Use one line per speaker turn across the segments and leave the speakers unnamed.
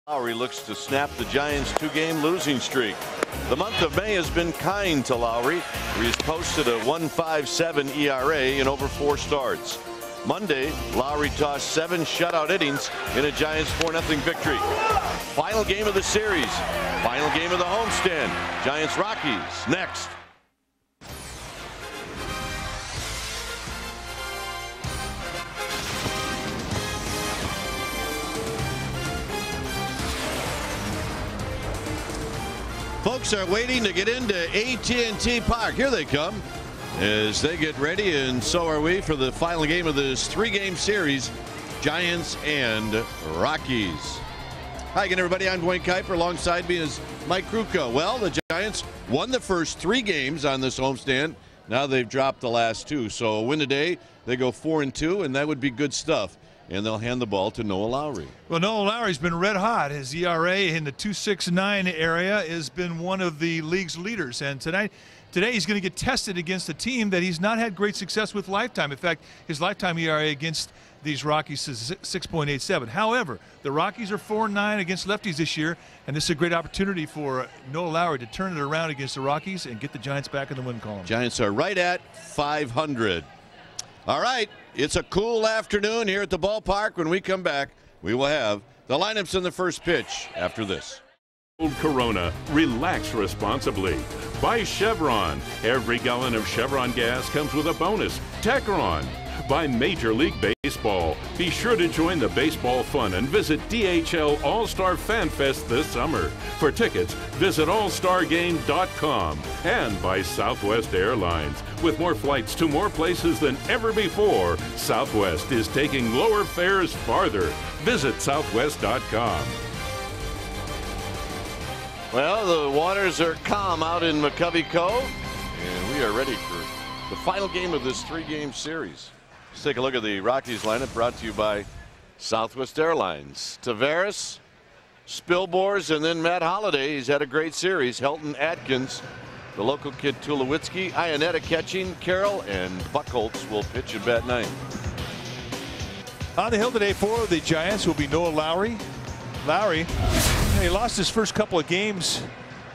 Lowry looks to snap the Giants' 2-game losing streak. The month of May has been kind to Lowry, where he's posted a 1.57 ERA in over 4 starts. Monday, Lowry tossed 7 shutout innings in a Giants 4-0 victory. Final game of the series. Final game of the homestand. Giants Rockies next. Folks are waiting to get into AT&T Park. Here they come as they get ready, and so are we for the final game of this 3-game series, Giants and Rockies. Hi again, everybody. I'm Dwayne Kuiper. Alongside me is Mike Krukow. Well, the Giants won the first 3 games on this homestand. Now they've dropped the last 2. So a win today, they go 4-2, and that would be good stuff. And they'll hand the ball to Noah Lowry.
Well, Noah Lowry's been red hot. His ERA in the 2.69 area has been one of the league's leaders. And today he's going to get tested against a team that he's not had great success with lifetime. In fact, his lifetime ERA against these Rockies is 6.87. However, the Rockies are 4-9 against lefties this year, and this is a great opportunity for Noah Lowry to turn it around against the Rockies and get the Giants back in the win column.
Giants are right at 500. All right, it's a cool afternoon here at the ballpark. When we come back, we will have the lineups in the first pitch after this.
Old Corona, relax responsibly. Buy Chevron. Every gallon of Chevron gas comes with a bonus. Techron. By Major League Baseball. Be sure to join the baseball fun and visit DHL All-Star Fan Fest this summer. For tickets, visit allstargame.com. And by Southwest Airlines. With more flights to more places than ever before, Southwest is taking lower fares farther. Visit southwest.com.
Well, the waters are calm out in McCovey Cove, and we are ready for the final game of this 3-game series. Let's take a look at the Rockies lineup, brought to you by Southwest Airlines. Tavares, Spilbors, and then Matt Holliday. He's had a great series. Helton Atkins, the local kid Tulowitzki, Ionetta catching, Carroll, and Buchholz will pitch at bat 9.
On the hill today for the Giants will be Noah Lowry. Lowry, he lost his first couple of games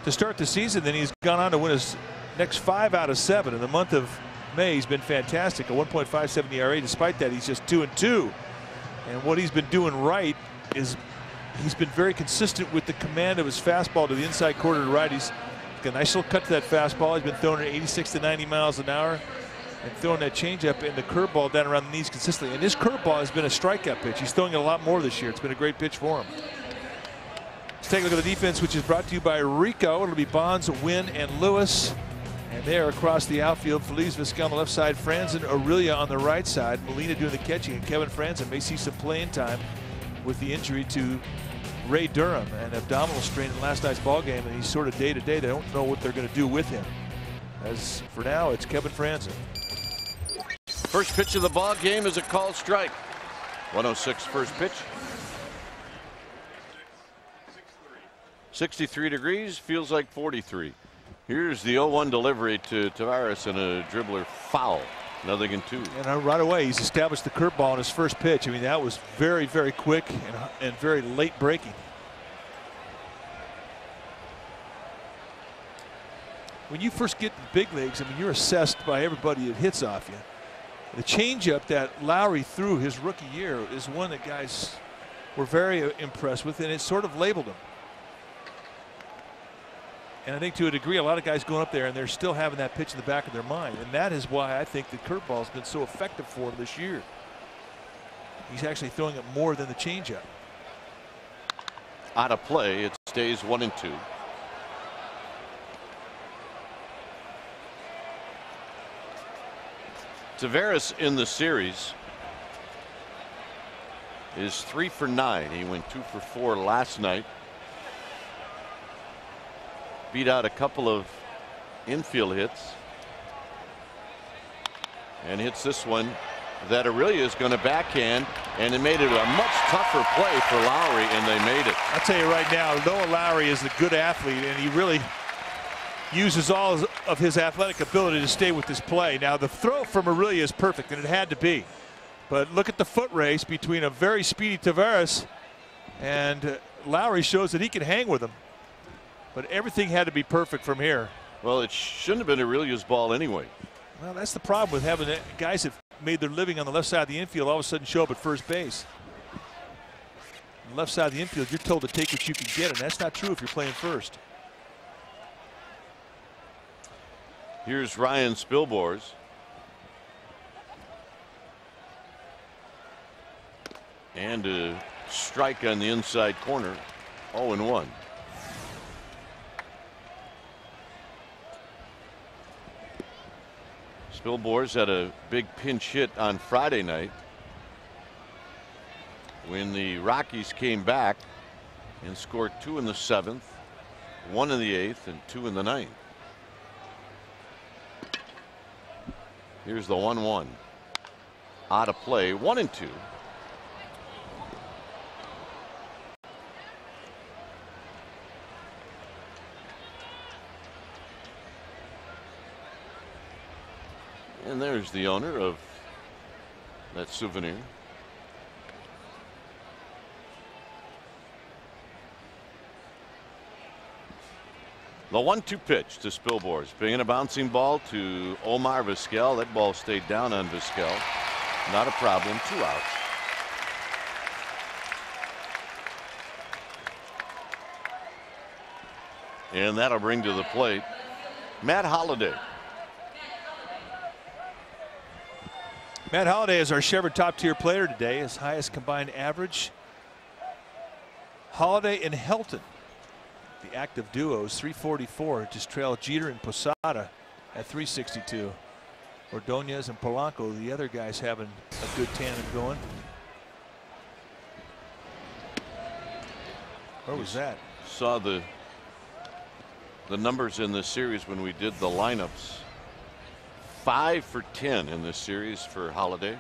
to start the season, then he's gone on to win his next 5 out of 7. In the month of May, he's been fantastic, a 1.57 ERA. Despite that, he's just 2-2. And what he's been doing right is he's been very consistent with the command of his fastball to the inside quarter to right. He's got a nice little cut to that fastball. He's been throwing it 86 to 90 miles an hour and throwing that changeup and the curveball down around the knees consistently. And his curveball has been a strikeout pitch. He's throwing it a lot more this year. It's been a great pitch for him. Let's take a look at the defense, which is brought to you by Rico. It'll be Bonds, Wynn, and Lewis. And there across the outfield, Feliz Vizquel on the left side, Franzen, Aurelia on the right side, Molina doing the catching, and Kevin Franzen may see some playing time with the injury to Ray Durham, an abdominal strain in last night's ball game, and he's sort of day-to-day. They don't know what they're going to do with him. As for now, it's Kevin Franzen.
First pitch of the ball game is a called strike. 106 first pitch. 63 degrees, feels like 43. Here's the 0-1 delivery to Tavares and a dribbler foul. Nothing in 2.
And right away, he's established the curveball on his first pitch. I mean, that was very, very quick and very late breaking. When you first get to the big leagues, I mean, you're assessed by everybody that hits off you. The changeup that Lowry threw his rookie year is one that guys were very impressed with, and it sort of labeled him. And I think to a degree, a lot of guys going up there and they're still having that pitch in the back of their mind. And that is why I think the curveball has been so effective for him this year. He's actually throwing it more than the changeup.
Out of play, it stays 1-2. Tavares in the series is 3 for 9. He went 2 for 4 last night. Beat out a couple of infield hits. And hits this one that Aurelia is going to backhand, and it made it a much tougher play for Lowry, and they made it.
I'll tell you right now, Noah Lowry is a good athlete, and he really uses all of his athletic ability to stay with this play. Now, the throw from Aurelia is perfect, and it had to be. But look at the foot race between a very speedy Tavares and Lowry shows that he can hang with him, but everything had to be perfect from here.
Well, it shouldn't have been a Aurelius ball anyway.
Well, that's the problem with having guys that made their living on the left side of the infield all of a sudden show up at first base. On the left side of the infield, you're told to take what you can get, and that's not true if you're playing first.
Here's Ryan Spilborz. And a strike on the inside corner. 0-1. Spilborz had a big pinch hit on Friday night when the Rockies came back and scored 2 in the 7th, 1 in the 8th, and 2 in the 9th. Here's the 1-1. Out of play, 1-2. And there's the owner of that souvenir. The 1-2 pitch to Spilborz, bringing a bouncing ball to Omar Vizquel. That ball stayed down on Vizquel. Not a problem. 2 outs. And that'll bring to the plate Matt Holliday.
Matt Holliday is our Chevron top-tier player today. His highest combined average. Holliday and Helton, the active duos, 344. Just trail Jeter and Posada at 362. Ordonez and Polanco, the other guys, having a good tandem going. Where was that?
Saw the numbers in this series when we did the lineups. 5 for 10 in this series for Holliday.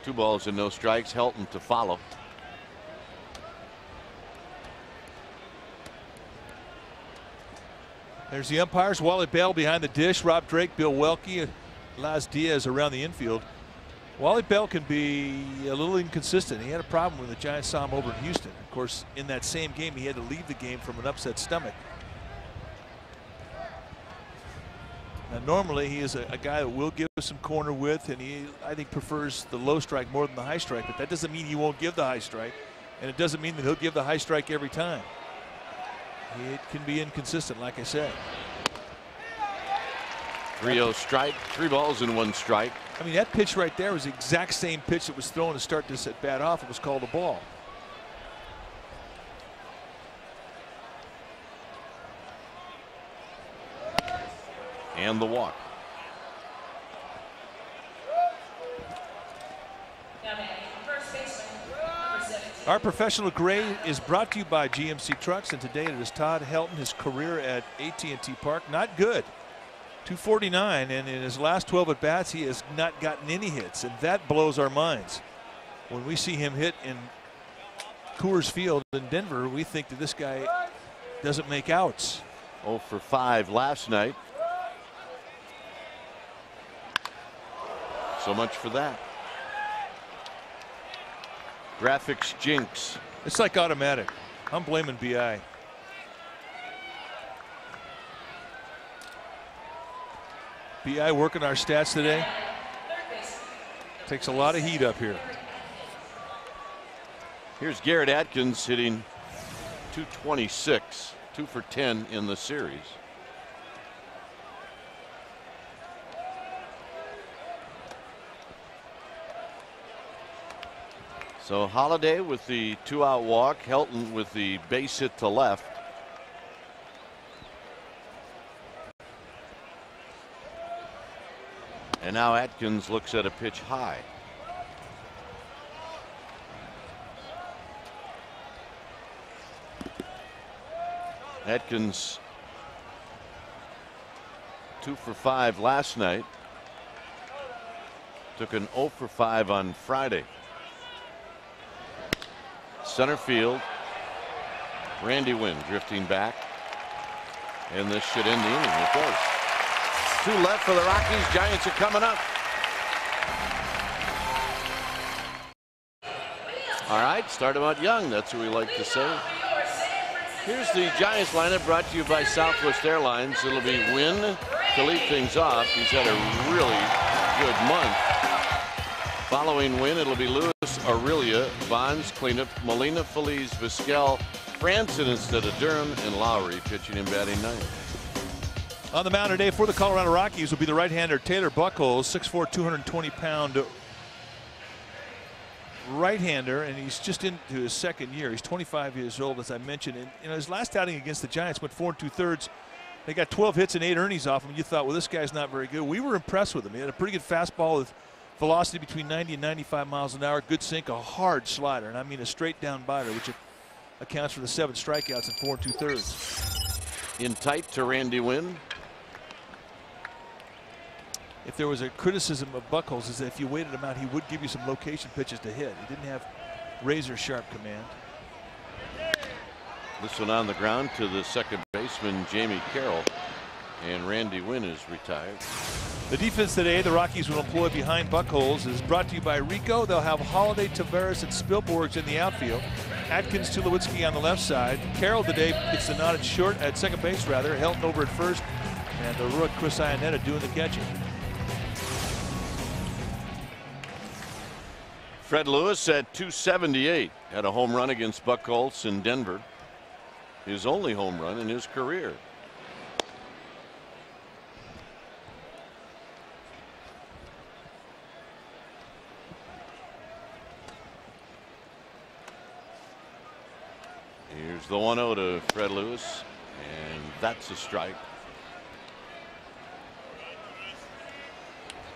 2 balls and no strikes. Helton to follow.
There's the umpires. Wally Bell behind the dish. Rob Drake, Bill Welke, Laz Diaz around the infield. Wally Bell can be a little inconsistent. He had a problem when the Giants saw him over in Houston. Of course, in that same game, he had to leave the game from an upset stomach. Now, normally he is a guy that will give some corner width, and he, I think, prefers the low strike more than the high strike, but that doesn't mean he won't give the high strike, and it doesn't mean that he'll give the high strike every time. It can be inconsistent, like I said.
3-0 strike, 3 balls and 1 strike.
I mean, that pitch right there was the exact same pitch that was thrown to start this at bat off. It was called a ball.
And the walk.
Our professional grade is brought to you by GMC Trucks, and today it is Todd Helton. His career at AT&T Park, not good. 249, and in his last 12 at bats, he has not gotten any hits, and that blows our minds. When we see him hit in Coors Field in Denver, we think that this guy doesn't make outs.
0 for 5 last night. So much for that. Graphics jinx.
It's like automatic. I'm blaming BI. BI working our stats today. Takes a lot of heat up here.
Here's Garrett Atkins hitting .226, 2 for 10 in the series. So Holliday with the 2-out walk, Helton with the base hit to left. And now Atkins looks at a pitch high. Atkins 2 for 5 last night. Took an 0 for 5 on Friday. Center field. Randy Wynn drifting back. And this should end the inning. It does. 2 left for the Rockies. Giants are coming up. All right, start him out young. That's what we like to say. Here's the Giants lineup brought to you by Southwest Airlines. It'll be Wynn to lead things off. He's had a really good month. Following Wynn, it'll be Lewis, Aurelia, Bonds, cleanup, Molina, Feliz, Vizquel, Franson instead of Durham, and Lowry pitching and batting ninth.
On the mound today for the Colorado Rockies will be the right-hander Taylor Buchholz, 6'4", 220-pound right-hander, and he's just into his second year. He's 25 years old, as I mentioned. And his last outing against the Giants went 4 2/3. They got 12 hits and 8 earnings off him. You thought, well, this guy's not very good. We were impressed with him. He had a pretty good fastball with velocity between 90 and 95 miles an hour. Good sink, a hard slider, and I mean a straight down biter, which accounts for the 7 strikeouts in 4 2/3.
In tight to Randy Wynn.
If there was a criticism of Buchholz, is that if you waited him out, he would give you some location pitches to hit. He didn't have razor sharp command.
This one on the ground to the second baseman, Jamie Carroll, and Randy Wynn is retired.
The defense today the Rockies will employ behind Buchholz is brought to you by Rico. They'll have Holiday, Tavares, and Spilborghs in the outfield. Atkins, Tulowitzki on the left side. Carroll today gets the nod at short, at second base rather. Helton over at first, and the rook Chris Iannetta doing the catching.
Fred Lewis at 278 had a home run against Buchholz in Denver. His only home run in his career. Here's the 1-0 to Fred Lewis, and that's a strike.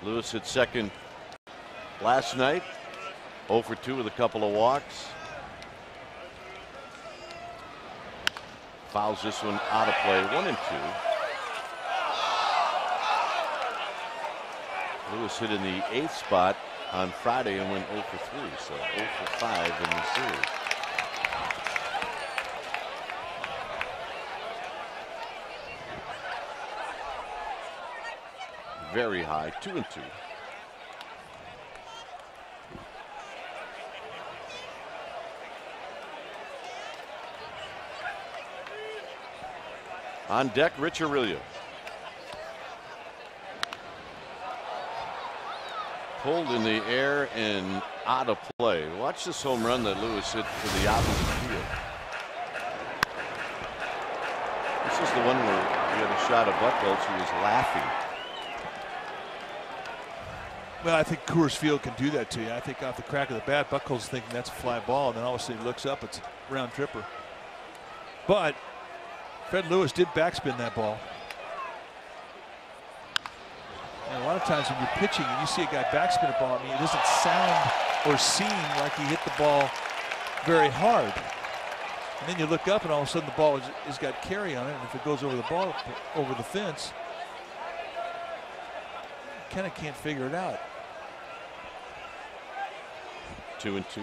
Lewis hit second last night. 0 for 2 with a couple of walks. Fouls this one out of play. 1 and 2. Lewis hit in the 8th spot on Friday and went 0 for 3, so 0 for 5 in the series. Very high, 2 and 2. On deck, Rich Aurelia. Pulled in the air and out of play. Watch this home run that Lewis hit to the opposite field. This is the one where he had a shot of Buchholz who was laughing.
Well, I think Coors Field can do that to you. I think off the crack of the bat, Buchholz thinking that's a fly ball, and then all of a sudden he looks up, it's a round tripper. But Fred Lewis did backspin that ball. And a lot of times when you're pitching and you see a guy backspin a ball, I mean, it doesn't sound or seem like he hit the ball very hard. And then you look up and all of a sudden the ball has got carry on it, and if it goes over the fence, you kind of can't figure it out.
2 and 2.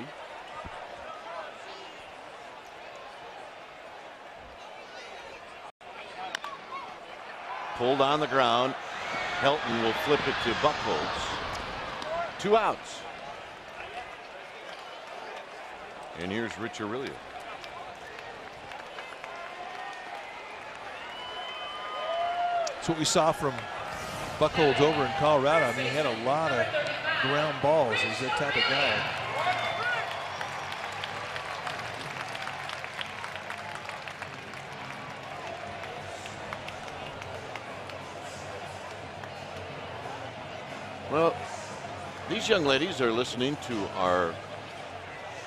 Pulled on the ground. Helton will flip it to Buchholz. 2 outs. And here's Rich Aurelia.
That's what we saw from Buchholz over in Colorado. I mean, he had a lot of ground balls. He's that type of guy.
Well, these young ladies are listening to our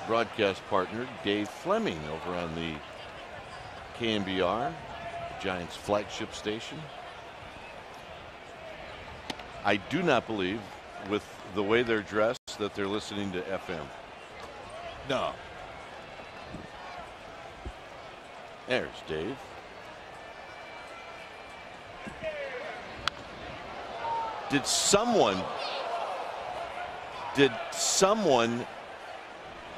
broadcast partner, Dave Fleming, over on the KNBR, Giants flagship station. I do not believe, with the way they're dressed, that they're listening to FM.
No.
There's Dave. Did someone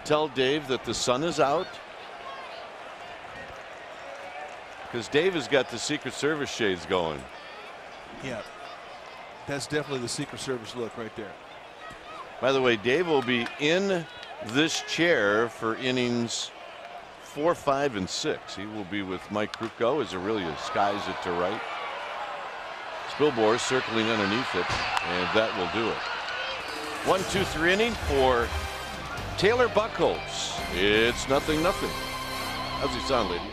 tell Dave that the sun is out? Because Dave has got the Secret Service shades going.
Yeah, that's definitely the Secret Service look right there.
By the way, Dave will be in this chair for innings 4, 5, and 6. He will be with Mike Krukow as Aurelia skies it to right. Spilborn circling underneath it, and that will do it. 1, 2, 3 inning for Taylor Buchholz. It's 0-0. How's he sound, ladies?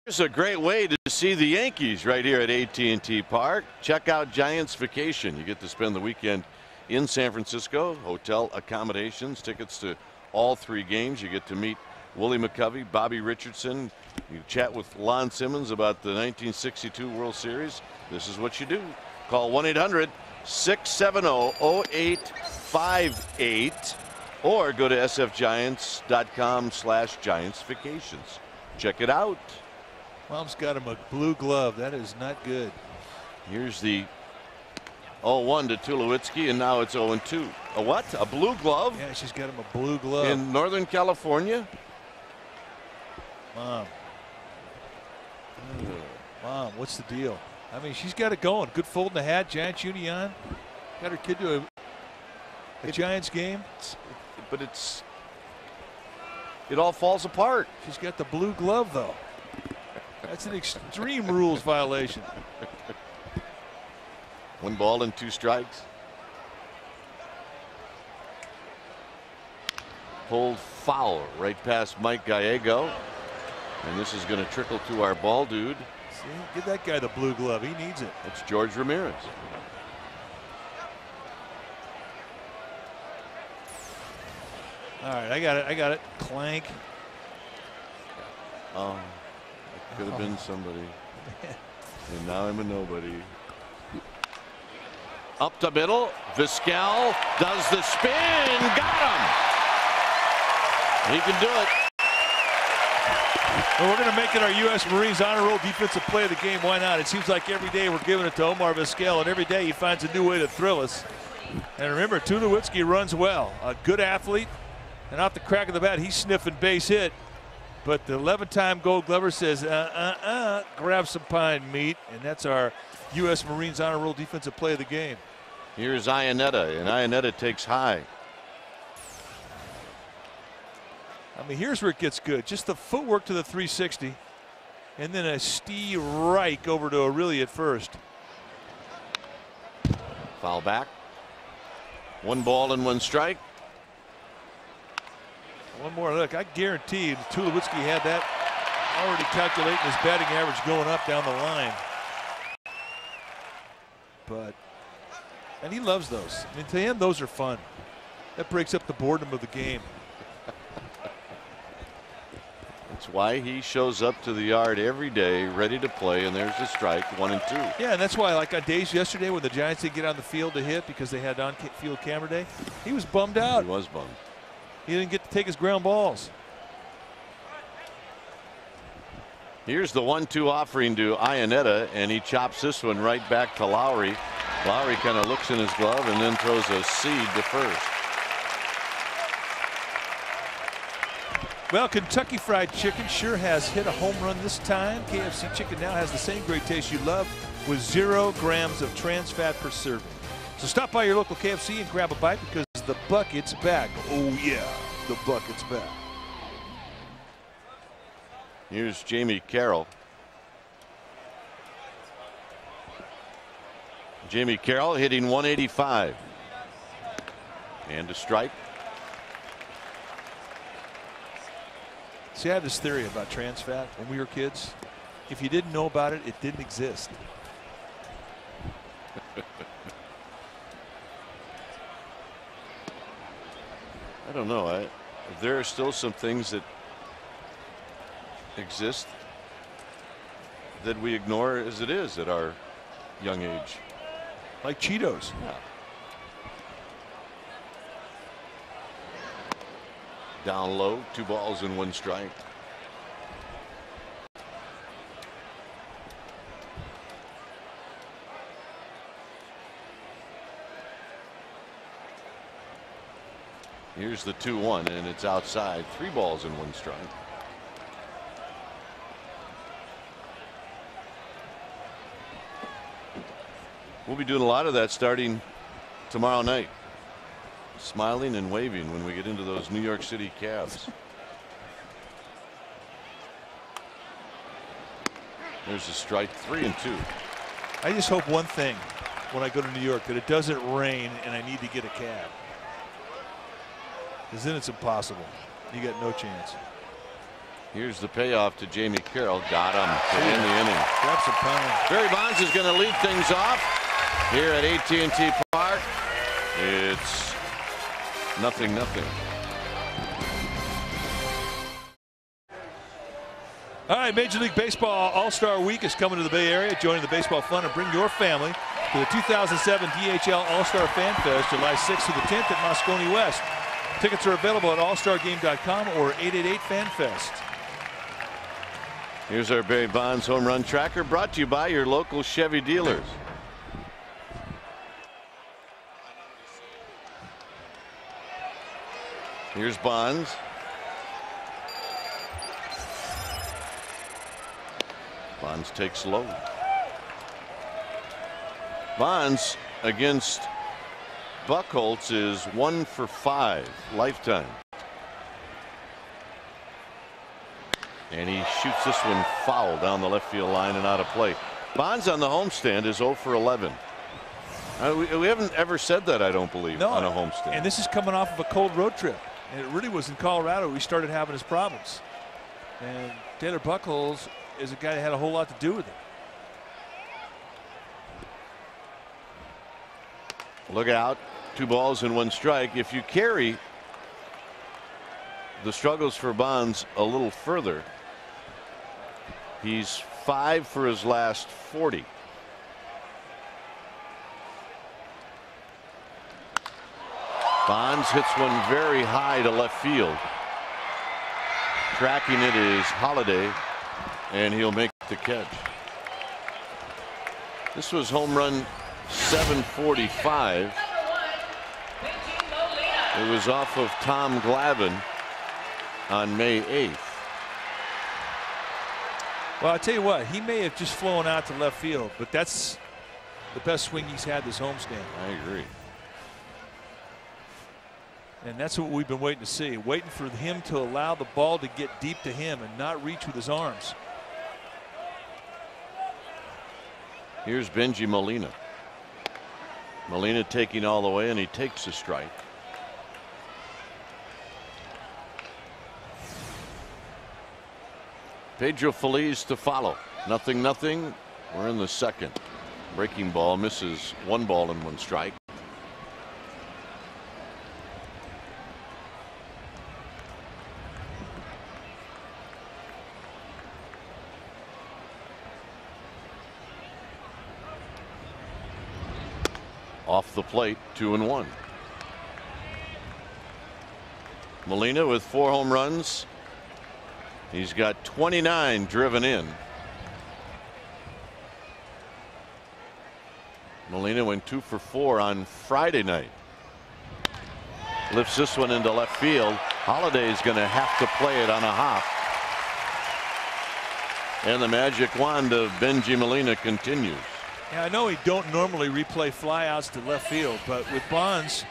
Here's a great way to see the Yankees right here at AT&T Park. Check out Giants Vacation. You get to spend the weekend in San Francisco. Hotel accommodations, tickets to all 3 games. You get to meet Willie McCovey, Bobby Richardson. You chat with Lon Simmons about the 1962 World Series. This is what you do. Call 1-800-670-0858 or go to sfgiants.com/giantsvacations. Check it out.
Mom's got him a blue glove. That is not good.
Here's the 0-1 to Tulowitzki, and now it's 0-2. A what? A blue glove?
Yeah, she's got him a blue glove.
In Northern California?
Mom. Mom, what's the deal? I mean, she's got it going. Good fold in the hat, Giants Union. Got her kid to a Giants game.
But it all falls apart.
She's got the blue glove, though. That's an extreme rules violation.
1 ball and 2 strikes. Pulled foul right past Mike Gallego. And this is going to trickle to our ball dude.
See, give that guy the blue glove. He needs it.
It's George Ramirez.
All right, I got it. I got it. Clank.
Oh, it could have been somebody. And now I'm a nobody. Up the middle. Vizquel does the spin. Got him. He can do it.
Well, we're going to make it our U.S. Marines honor roll defensive play of the game. Why not? It seems like every day we're giving it to Omar Vizquel, and every day he finds a new way to thrill us. And remember, Tulowitzki runs well. A good athlete. And off the crack of the bat, he's sniffing base hit. But the 11-time Gold Glover says, grab some pine meat. And that's our U.S. Marines honor roll defensive play of the game.
Here's Iannetta, and Iannetta takes high.
I mean, here's where it gets good. Just the footwork to the 360, and then a Steve Reich over to Aurelia at first.
Foul back. 1 ball and 1 strike.
One more look. I guarantee Tulowitzki had that already calculating his batting average going up down the line. And he loves those. I mean, to him, those are fun. That breaks up the boredom of the game.
That's why he shows up to the yard every day ready to play, and there's the strike. 1 and 2.
Yeah, and that's why, like on days yesterday when the Giants didn't get on the field to hit because they had on-field camera day, he was bummed out.
He was bummed.
He didn't get to take his ground balls.
Here's the 1-2 offering to Iannetta, and he chops this one right back to Lowry. Lowry kind of looks in his glove and then throws a seed to first.
Well, Kentucky Fried Chicken sure has hit a home run this time. KFC chicken now has the same great taste you love with 0 grams of trans fat per serving. So stop by your local KFC and grab a bite because the bucket's back. Oh yeah, the bucket's back.
Here's Jamie Carroll. Jamie Carroll hitting 185. And a strike.
See, I have this theory about trans fat when we were kids. If you didn't know about it, it didn't exist.
I don't know. There are still some things that exist that we ignore as it is at our young age.
Like Cheetos.
Yeah. Down low, 2 balls and 1 strike. Here's the 2-1, and it's outside. 3 balls and 1 strike. We'll be doing a lot of that starting tomorrow night. smiling and waving when we get into those New York City cabs. There's a strike. 3-2.
I just hope one thing when I go to New York, that it doesn't rain and I need to get a cab, because then it's impossible. You got no chance.
Here's the payoff to Jamie Carroll. Got him to end the inning.
Grab some pound.
Barry Bonds is going to lead things off here at AT&T Park. It's 0-0.
All right, Major League Baseball All-Star Week is coming to the Bay Area. Join the baseball fun and bring your family to the 2007 DHL All-Star Fan Fest, July 6th through the 10th at Moscone West. Tickets are available at allstargame.com or 888-FAN-FEST.
Here's our Barry Bonds home run tracker, brought to you by your local Chevy dealers. Here's Bonds. Bonds takes low. Bonds against Buchholz is 1 for 5 lifetime. And he shoots this one foul down the left field line and out of play. Bonds on the homestand is 0 for 11. We haven't ever said that, I don't believe, on a homestand.
And this is coming off of a cold road trip. And it really was in Colorado we started having his problems. And Taylor Buchholz is a guy that had a whole lot to do with it.
Look out. 2 balls and 1 strike. If you carry the struggles for Bonds a little further, he's 5 for his last 40. Bonds hits one very high to left field. Tracking it is Holiday, and he'll make the catch. This was home run 745. It was off of Tom Glavine on May 8th.
Well, I tell you what, he may have just flown out to left field, but that's the best swing he's had this homestand.
I agree.
And that's what we've been waiting to see, waiting for him to allow the ball to get deep to him and not reach with his arms.
Here's Benji Molina. Molina taking all the way, and he takes a strike. Pedro Feliz to follow. 0-0. We're in the second. Breaking ball misses. 1 ball and 1 strike. Off the plate, 2-1. Molina with 4 home runs. He's got 29 driven in. Molina went 2 for 4 on Friday night. Lifts this one into left field. Holiday's going to have to play it on a hop. And the magic wand of Benji Molina continues.
Yeah, I know he don't normally replay flyouts to left field, but with Bonds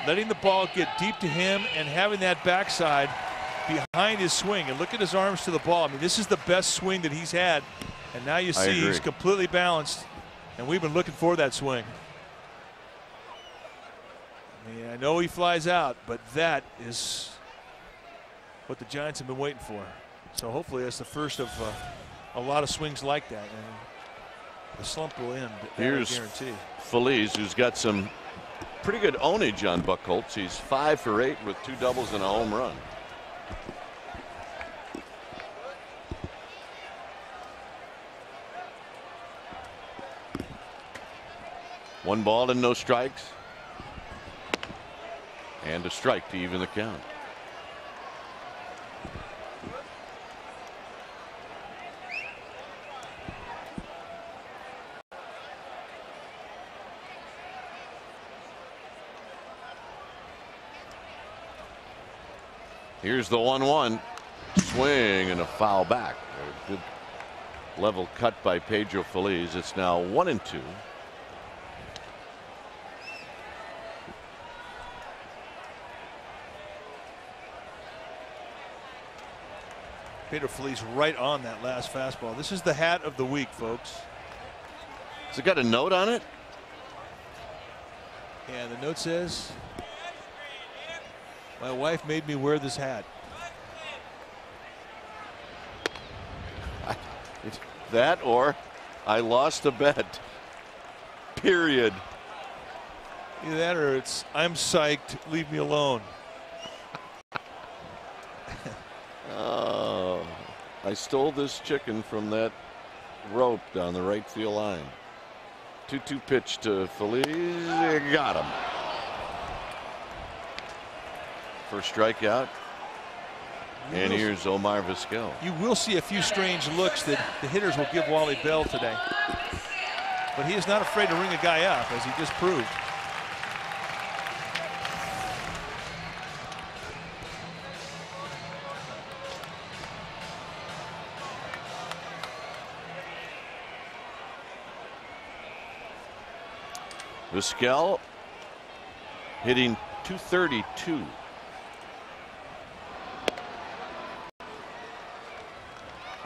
letting the ball get deep to him and having that backside behind his swing, and look at his arms to the ball. I mean, this is the best swing that he's had, and now you see he's completely balanced, and we've been looking for that swing. I mean, I know he flies out, but that is what the Giants have been waiting for. So hopefully that's the first of a lot of swings like that, and the slump will end.
Here's
guarantee.
Feliz, who's got some pretty good ownage on Buchholz. He's 5 for 8 with 2 doubles and a home run. One ball and no strikes. And a strike to even the count. Here's the 1-1 swing and a foul back. A good level cut by Pedro Feliz. It's now 1-2.
Pedro Feliz right on that last fastball. This is the hat of the week, folks.
Has it got a note on it?
And the note says, "My wife made me wear this hat."
That or I lost a bet. Period.
Either that or it's "I'm psyched, leave me alone."
Oh, I stole this chicken from that rope down the right field line. 2-2 pitch to Feliz. Got him. First strikeout. And here's Omar Vizquel.
You will see a few strange looks that the hitters will give Wally Bell today. But he is not afraid to ring a guy up, as he just proved.
Vizquel hitting .232.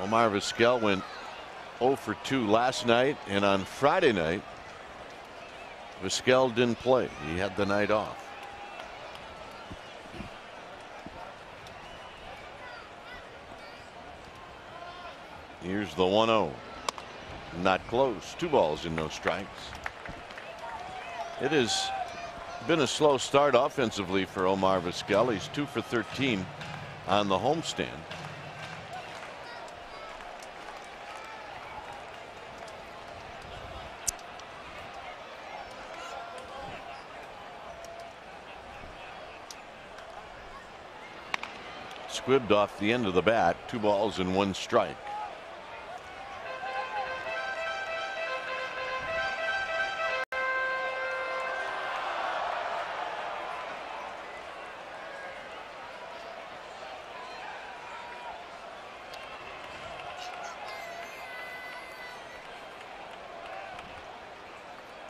Omar Vizquel went 0 for 2 last night, and on Friday night Vizquel didn't play. He had the night off. Here's the 1-0. Not close. 2 balls and no strikes. It has been a slow start offensively for Omar Vizquel. He's 2 for 13 on the homestand. Squibbed off the end of the bat. 2 balls and 1 strike.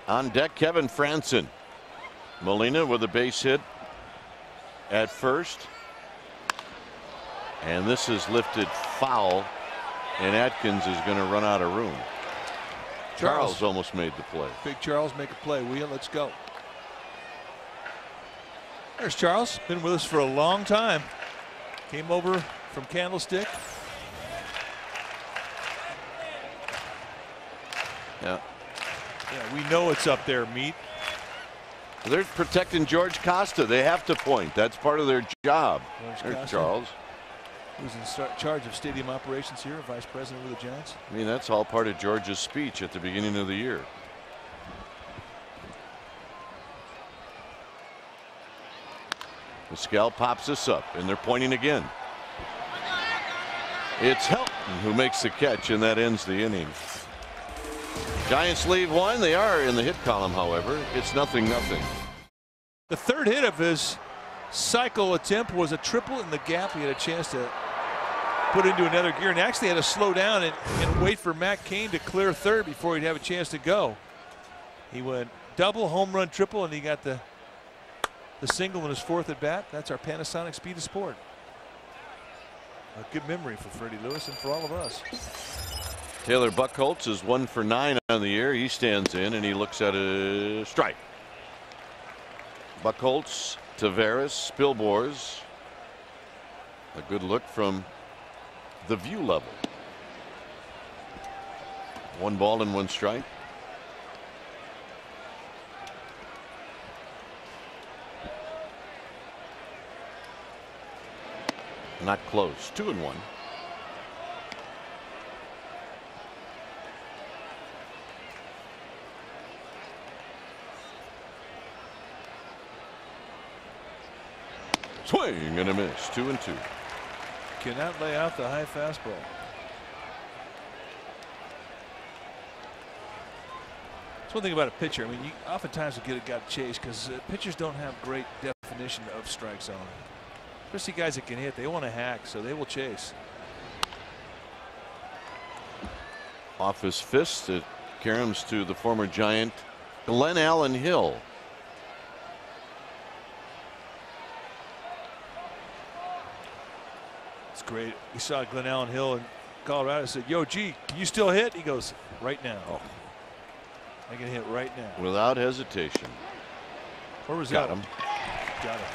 On deck, Kevin Franson. Molina with a base hit at first. And this is lifted foul, and Atkins is going to run out of room. Charles almost made the play.
Big Charles make a play, will you? Let's go. There's Charles. Been with us for a long time. Came over from Candlestick.
Yeah.
Yeah, we know it's up there, Meat.
They're protecting George Costa. They have to point. That's part of their job. There's Charles.
Who's in charge of stadium operations here, vice president with the Giants.
I mean, that's all part of George's speech at the beginning of the year. Vizquel pops this up, and they're pointing again. It's Helton who makes the catch, and that ends the inning. Giants lead 1. They are in the hit column, however. It's 0-0.
The third hit of his cycle attempt was a triple in the gap. He had a chance to put into another gear, and actually had to slow down and wait for Matt Cain to clear third before he'd have a chance to go. He went double, home run, triple, and he got the single in his 4th at bat. That's our Panasonic speed of sport. A good memory for Freddie Lewis and for all of us.
Taylor Buchholz is 1 for 9 on the year. He stands in and he looks at a strike. Buchholz, Taveras, Spilborz. A good look from the view level. 1 ball and 1 strike. Not close. 2-1. Swing and a miss. 2-2.
Cannot lay out the high fastball. That's one thing about a pitcher. I mean, you oftentimes will get a guy chased because pitchers don't have great definition of strike zone. Especially guys that can hit. They want to hack, so they will chase.
Off his fist, it caroms to the former Giant Glenn Allen Hill.
It's great. We saw Glen Allen Hill in Colorado. I said, "Yo, G, can you still hit?" He goes, "Right now.
Oh.
I can hit right now."
Without hesitation.
Where was
Got
that?
him.
Got him.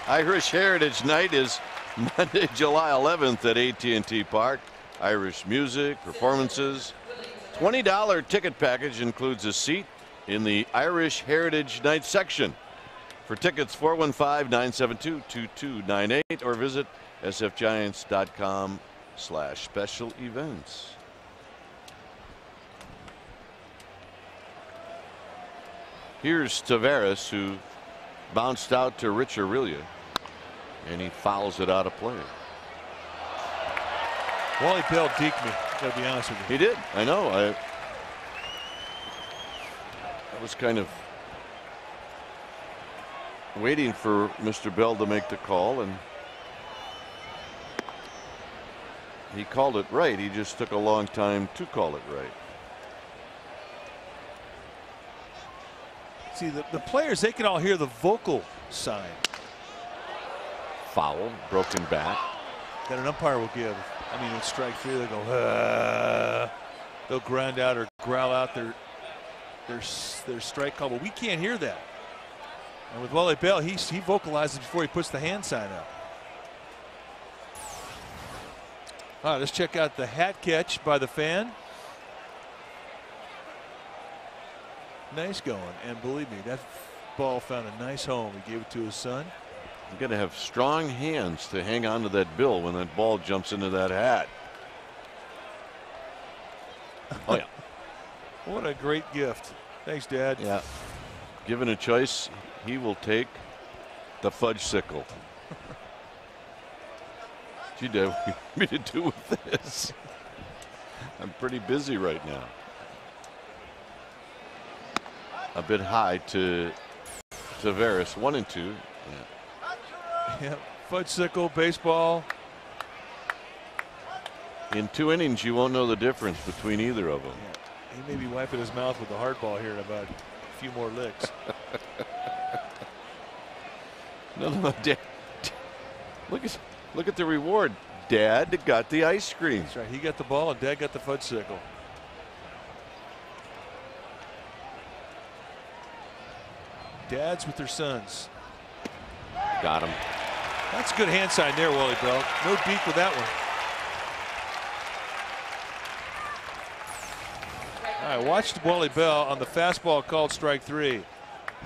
Irish Heritage Night is Monday, July 11th at AT&T Park. Irish music, performances. $20 ticket package includes a seat in the Irish Heritage Night section. For tickets, 415-972-2298 or visit sfgiants.com/special events. Here's Tavares, who bounced out to Rich Aurelia, and he fouls it out of play.
Wally Bell deked me. Gotta be honest with you.
He did. I know. I was kind of waiting for Mr. Bell to make the call, and he called it right. He just took a long time to call it right.
See, the players, they can all hear the vocal sign.
Foul, broken back.
That an umpire will give. I mean, in strike three, they'll go, they'll grind out or growl out their strike call, but we can't hear that. And with Wally Bell, he vocalizes before he puts the hand sign up. All right, let's check out the hat catch by the fan. Nice going, and believe me, that ball found a nice home. He gave it to his son.
You got to have strong hands to hang on to that bill when that ball jumps into that hat. Oh yeah.
What a great gift. Thanks, Dad.
Yeah. Given a choice, he will take the fudge sickle. Gee, Dad, what do you want me to do with this? I'm pretty busy right now. A bit high to Tavares, 1-2. Yeah.
Yeah, fudge sickle, baseball.
In 2 innings, you won't know the difference between either of them.
Yeah. He may be wiping his mouth with the hard ball here in about a few more licks.
No, Dad. Look at the reward. Dad got the ice cream.
That's right. He got the ball, and Dad got the fudge sickle. Dads with their sons.
Got him.
That's a good hand sign there, Wally Bell. No beak with that one. All right, watch Wally Bell on the fastball called strike three.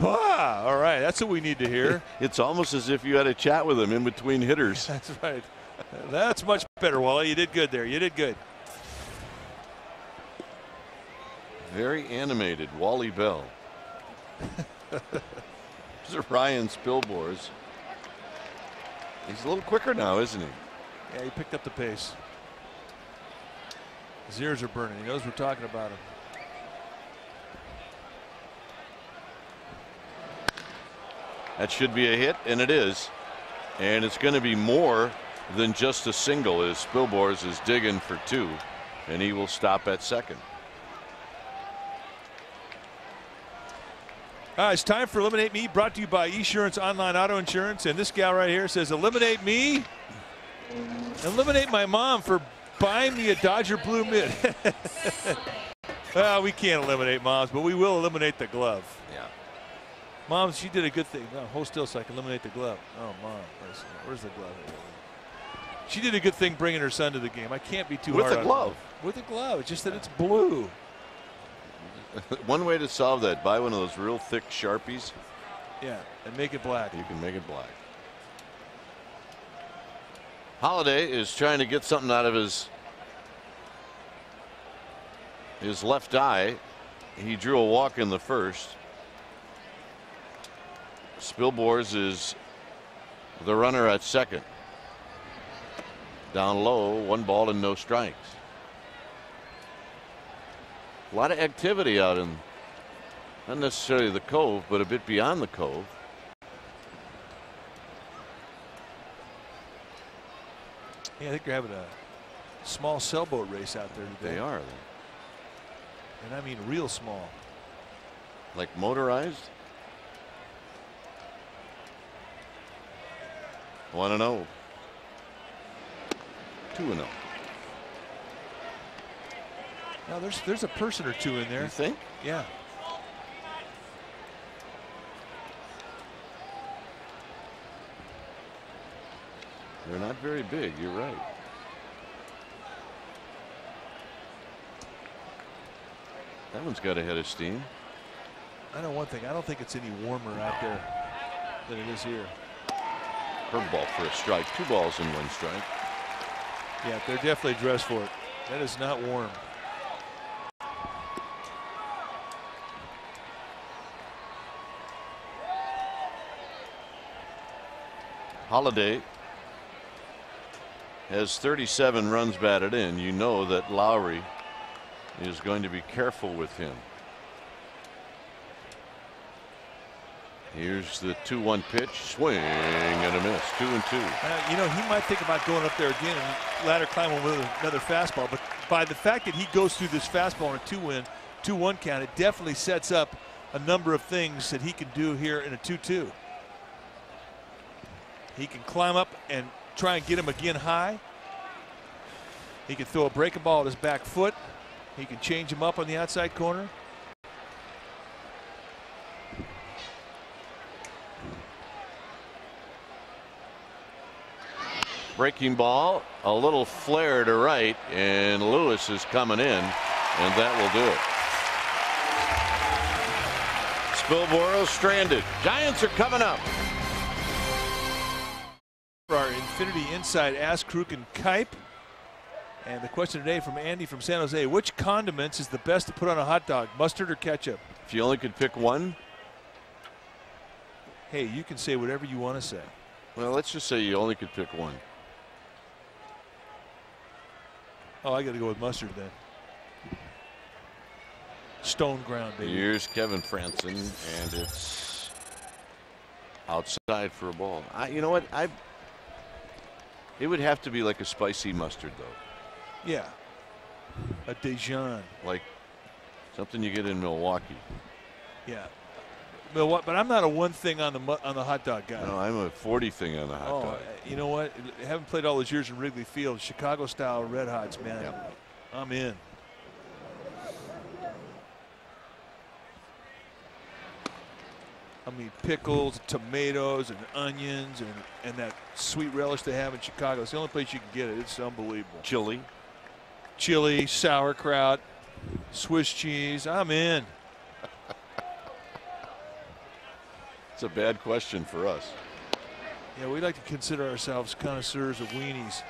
Ah, all right, that's what we need to hear.
It's almost as if you had a chat with him in between hitters.
That's right. That's much better, Wally. You did good there. You did good.
Very animated, Wally Bell. These are Ryan Spilbor's. He's a little quicker now, isn't he?
Yeah, he picked up the pace. His ears are burning. He knows we're talking about him.
That should be a hit, and it is. And it's going to be more than just a single, as Spilbor's is digging for 2, and he will stop at second.
It's time for Eliminate Me, brought to you by Esurance Online Auto Insurance. And this gal right here says, eliminate me, eliminate my mom for buying me a Dodger blue mitt. Well, we can't eliminate moms, but we will eliminate the glove.
Yeah.
Mom, she did a good thing. No, hold still so I can eliminate the glove. Oh, Mom, where's the glove? She did a good thing bringing her son to the game. I can't be too hard on her.
With a glove.
With a glove. It's just that it's blue.
One way to solve that, buy one of those real thick Sharpies.
Yeah, and make it black.
You can make it black. Holiday is trying to get something out of his left eye. He drew a walk in the first. Spilbor's is the runner at second. Down low, 1 ball and no strikes. A lot of activity out in, not necessarily the Cove, but a bit beyond the Cove.
Yeah, I think they're having a small sailboat race out there today.
They are.
And I mean real small.
Like motorized? 1-0. 2-0.
Now there's a person or two in there.
You think?
Yeah.
They're not very big. You're right. That one's got a head of steam.
I know one thing. I don't think it's any warmer out there than it is here.
Curveball for a strike. 2 balls and 1 strike.
Yeah, they're definitely dressed for it. That is not warm.
Holiday has 37 runs batted in. You know that Lowry is going to be careful with him. Here's the 2-1 pitch. Swing and a miss. 2-2.
You know, he might think about going up there again and ladder climb with another fastball. But by the fact that he goes through this fastball in a 2-1 count, it definitely sets up a number of things that he can do here in a 2-2. He can climb up and try and get him again high. He can throw a breaking ball at his back foot. He can change him up on the outside corner.
Breaking ball, a little flare to right, and Lewis is coming in, and that will do it. Spilboro stranded. Giants are coming up.
For our Infinity Inside Ask Kruk and Kipe. And the question today from Andy from San Jose: which condiments is the best to put on a hot dog, mustard or ketchup?
If you only could pick one.
Hey, you can say whatever you want to say.
Well, let's just say you only could pick one.
Oh, I got to go with mustard then. Stone ground, baby.
Here's Kevin Franson, and it's outside for a ball. You know what? It would have to be like a spicy mustard, though.
Yeah. A Dijon.
Like something you get in Milwaukee.
Yeah. But I'm not a one thing on the hot dog guy.
No, I'm a 40 thing on the hot dog.
You know what? I haven't played all those years in Wrigley Field. Chicago style Red Hots, man.
Yep.
I'm in. I mean, pickles, tomatoes, and onions, and that sweet relish they have in Chicago. It's the only place you can get it. It's unbelievable. Chili, sauerkraut, Swiss cheese. I'm in.
It's a bad question for us.
Yeah, we like to consider ourselves connoisseurs of weenies.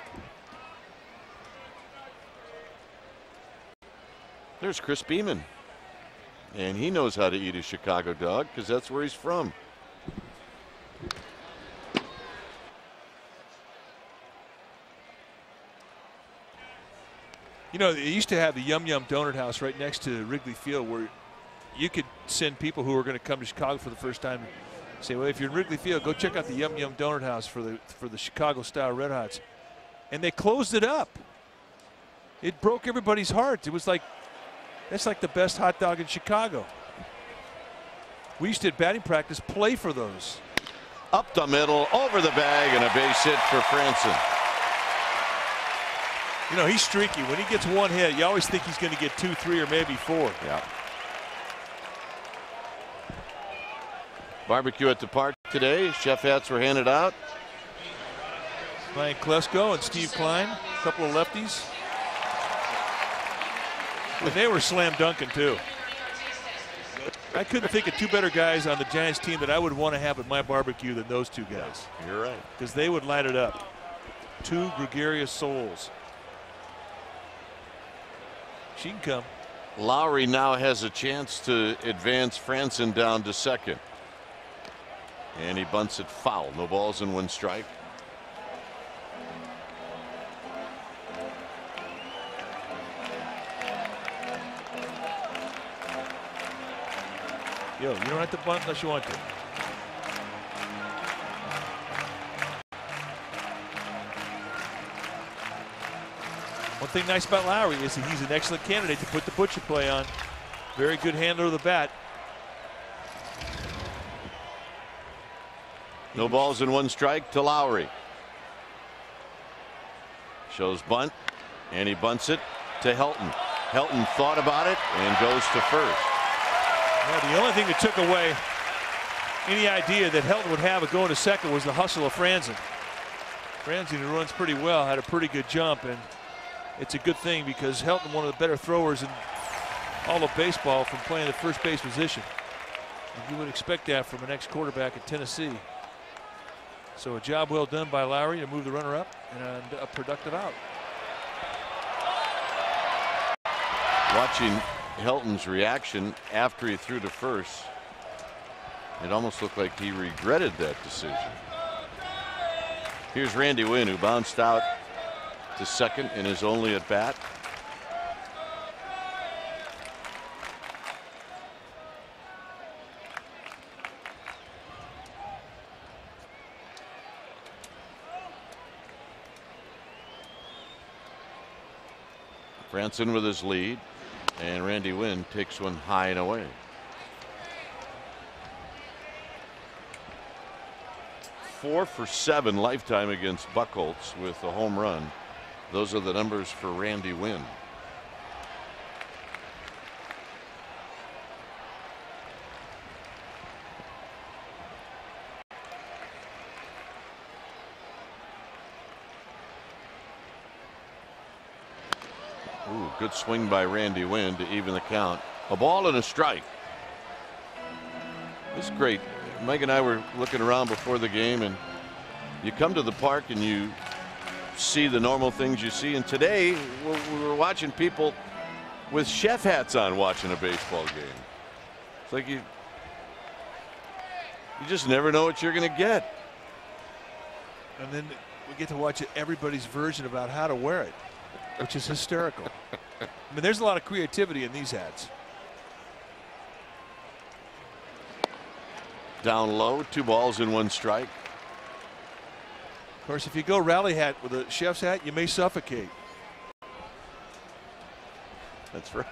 There's Chris Beeman. And he knows how to eat a Chicago dog because that's where he's from.
You know, they used to have the Yum Yum Donut House right next to Wrigley Field where you could send people who are going to come to Chicago for the first time and say, well, if you're in Wrigley Field, go check out the Yum Yum Donut House for the Chicago style Red Hots. And they closed it up. It broke everybody's hearts. It was like, that's like the best hot dog in Chicago. We used to, at batting practice, play for those.
Up the middle, over the bag, and a base hit for Franson.
You know, he's streaky. When he gets one hit, you always think he's going to get 2, 3, or maybe 4.
Yeah. Barbecue at the park today. Chef hats were handed out.
Brian Klesko and Steve Klein, a couple of lefties. And they were slam dunking too. I couldn't think of 2 better guys on the Giants team that I would want to have at my barbecue than those 2 guys.
You're right.
Because they would light it up. 2 gregarious souls. She can come.
Lowry now has a chance to advance Franson down to second. And he bunts it foul. No balls and 1 strike.
Yo, you don't have to bunt unless you want to. One thing nice about Lowry is that he's an excellent candidate to put the butcher play on. Very good handler of the bat.
No balls and 1 strike to Lowry. Shows bunt, and he bunts it to Helton. Helton thought about it and goes to first.
Now, the only thing that took away any idea that Helton would have of going to second was the hustle of Franzen. Franzen, who runs pretty well, had a pretty good jump, and it's a good thing because Helton, one of the better throwers in all of baseball from playing the first base position. And you would expect that from an ex-quarterback at Tennessee. So a job well done by Lowry to move the runner up and a productive out.
Watching Helton's reaction after he threw to first, it almost looked like he regretted that decision. Here's Randy Winn, who bounced out to second in his only at bat. Franzen with his lead, and Randy Winn takes one high and away. 4 for 7 lifetime against Buchholz with a home run. Those are the numbers for Randy Winn. Ooh, good swing by Randy Winn to even the count. A ball and a strike. This is great. Mike and I were looking around before the game, and you come to the park and you see the normal things you see. And today we were watching people with chef hats on watching a baseball game. It's like you just never know what you're going to get.
And then we get to watch everybody's version about how to wear it, which is hysterical. I mean, there's a lot of creativity in these hats.
Down low, 2 balls and 1 strike.
Of course, if you go rally hat with a chef's hat, you may suffocate.
That's right.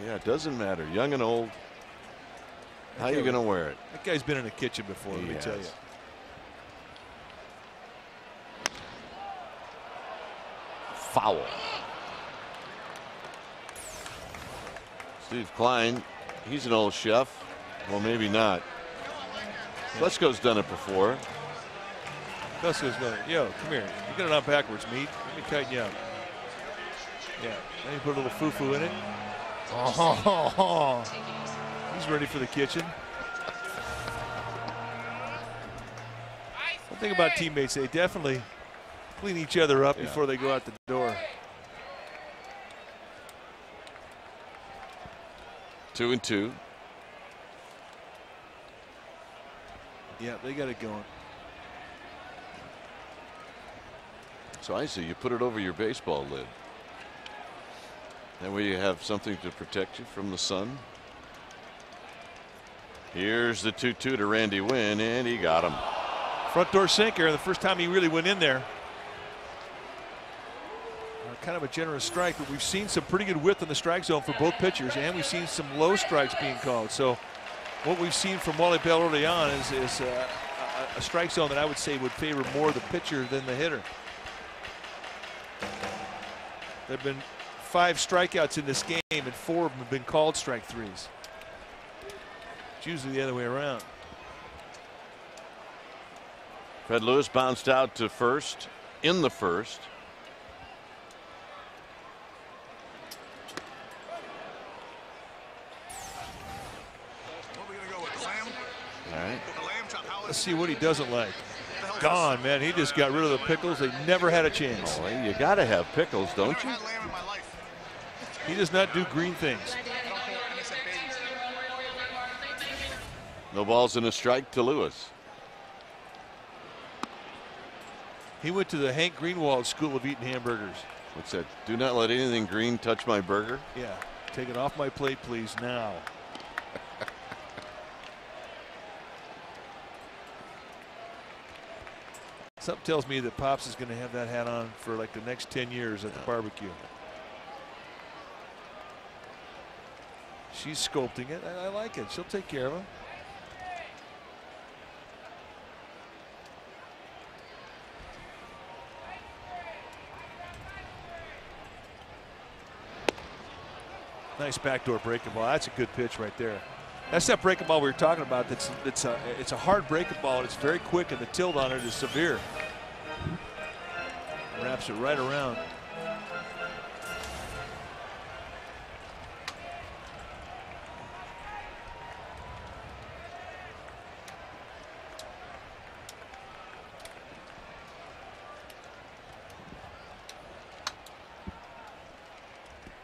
Yeah, it doesn't matter, young and old. How you going to wear it?
That guy's been in the kitchen before, let me tell you.
Foul. Steve Klein, he's an old chef. Well, maybe not. Lesko's done it before.
Lesko's done it. Yo, come here. You got it on backwards, meat. Let me tighten you up. Yeah. Then you put a little foo-foo in it. Oh, he's ready for the kitchen. One thing about teammates, they definitely clean each other up before they go out the door.
2-2.
Yeah, they got it going.
So I see you put it over your baseball lid. That way you have something to protect you from the sun. Here's the 2-2 to Randy Winn, and he got him.
Front door sinker, the first time he really went in there. Kind of a generous strike, but we've seen some pretty good width in the strike zone for both pitchers, and we've seen some low strikes being called. So what we've seen from Wally Bell early on is a strike zone that I would say would favor more the pitcher than the hitter. There have been 5 strikeouts in this game, and 4 of them have been called strike threes. It's usually the other way around.
Fred Lewis bounced out to first in the first.
Let's see what he doesn't like. Gone, man. He just got rid of the pickles. They never had a chance.
Oh, you got to have pickles, don't you?
He does not do green things.
No balls and a strike to Lewis.
He went to the Hank Greenwald School of Eating Hamburgers.
What's that? Do not let anything green touch my burger.
Yeah. Take it off my plate, please, now. Something tells me that Pops is going to have that hat on for like the next 10 years at the barbecue. She's sculpting it. I like it. She'll take care of him. Nice backdoor breaking ball. That's a good pitch right there. That's that breaking ball we were talking about. It's a hard breaking ball, and it's very quick, and the tilt on it is severe. Wraps it right around.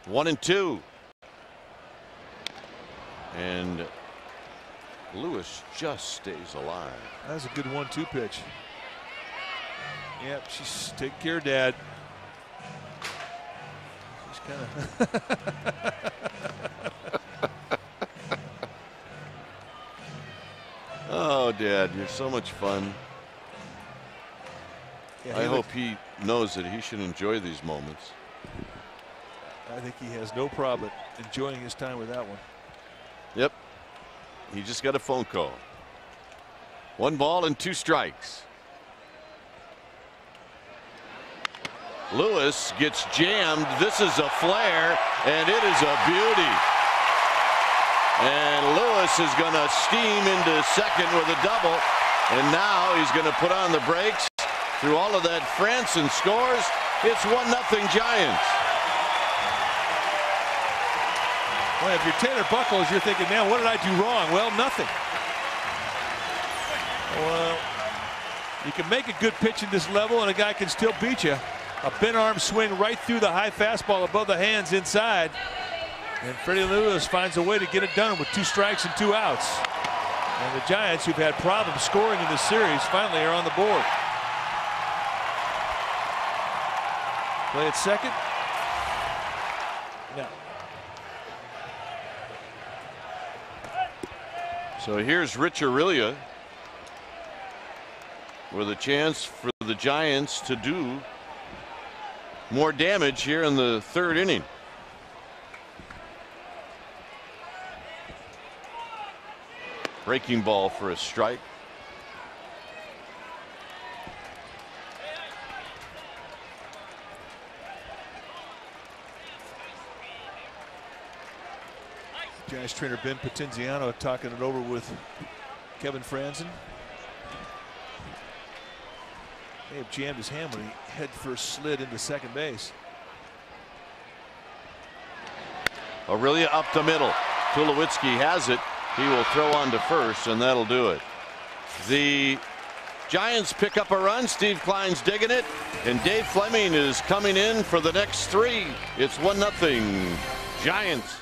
One and two. And Lewis just stays alive.
That was a good 1-2 pitch. Yep, she's take care, Dad. She's kind of.
Oh, Dad, you're so much fun.
Yeah,
I hope he knows that he should enjoy these moments.
I think he has no problem enjoying his time with that one.
Yep. He just got a phone call. 1 ball and 2 strikes. Lewis gets jammed. This is a flare, and it is a beauty. And Lewis is going to steam into second with a double. And now he's going to put on the brakes. Through all of that, Franson scores. It's 1-0 Giants.
Well, if you're Tanner Buckles, you're thinking, man, what did I do wrong? Well, nothing. Well, you can make a good pitch at this level, and a guy can still beat you. A bent arm swing right through the high fastball above the hands inside. And Freddie Lewis finds a way to get it done with 2 strikes and 2 outs. And the Giants, who've had problems scoring in this series, finally are on the board. Play at second. No.
So here's Rich Aurelia with a chance for the Giants to do more damage here in the 3rd inning. Breaking ball for a strike.
Giants trainer Ben Potenziano talking it over with Kevin Franzen. May have jammed his hand when he head first slid into second base.
Aurelia up the middle. Tulowitzki has it. He will throw on to first, and that'll do it. The Giants pick up a run. Steve Klein's digging it, and Dave Fleming is coming in for the next 3. It's 1-0 Giants.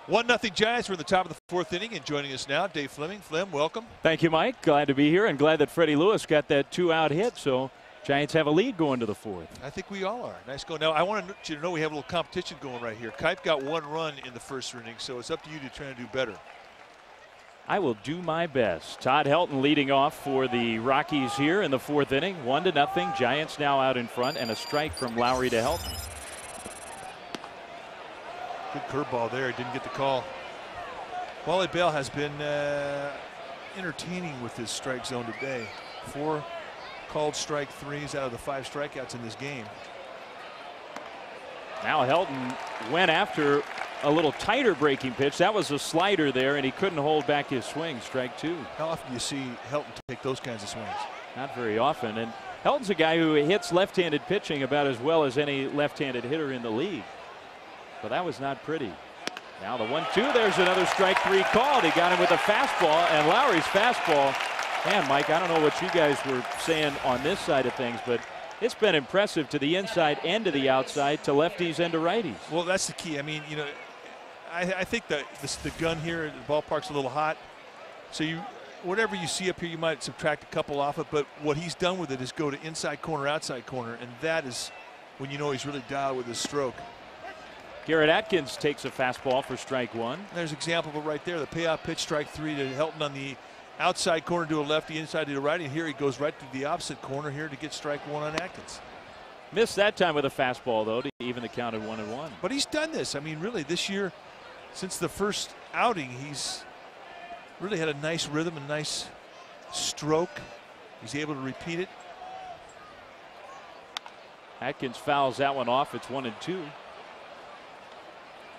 1-0 Giants. We're in the top of the 4th inning, and joining us now, Dave Fleming. Flem, welcome.
Thank you, Mike. Glad to be here, and glad that Freddie Lewis got that 2-out hit. So Giants have a lead going to the 4th.
I think we all are. Nice go. Now, I want you to know we have a little competition going right here. Kipe got 1 run in the 1st inning, so it's up to you to try and do better.
I will do my best. Todd Helton leading off for the Rockies here in the 4th inning. 1-0. Giants now out in front, and a strike from Lowry to Helton.
Good curveball there. He didn't get the call. Wally Bell has been entertaining with his strike zone today. 4 called strike 3s out of the 5 strikeouts in this game.
Now Helton went after a little tighter breaking pitch. That was a slider there, and he couldn't hold back his swing. Strike 2.
How often do you see Helton take those kinds of swings?
Not very often. And Helton's a guy who hits left-handed pitching about as well as any left-handed hitter in the league. But that was not pretty. Now the 1-2. There's another strike 3 called. He got him with a fastball, and Lowry's fastball. Man, Mike, I don't know what you guys were saying on this side of things, but it's been impressive to the inside and to the outside, to lefties and to righties.
Well, that's the key. I mean, you know, I think that the gun here, the ballpark's a little hot. So whatever you see up here, you might subtract a couple off it. But what he's done with it is go to inside corner, outside corner, and that is when you know he's really dialed with his stroke.
Garrett Atkins takes a fastball for strike 1.
There's an example of it right there. The payoff pitch, strike 3 to Helton on the outside corner to a lefty, inside to the righty. And here he goes right to the opposite corner here to get strike 1 on Atkins.
Missed that time with a fastball, though, to even the count at 1-1.
But he's done this. I mean, really, this year, since the first outing, he's really had a nice rhythm, a nice stroke. He's able to repeat it.
Atkins fouls that one off. It's 1-2.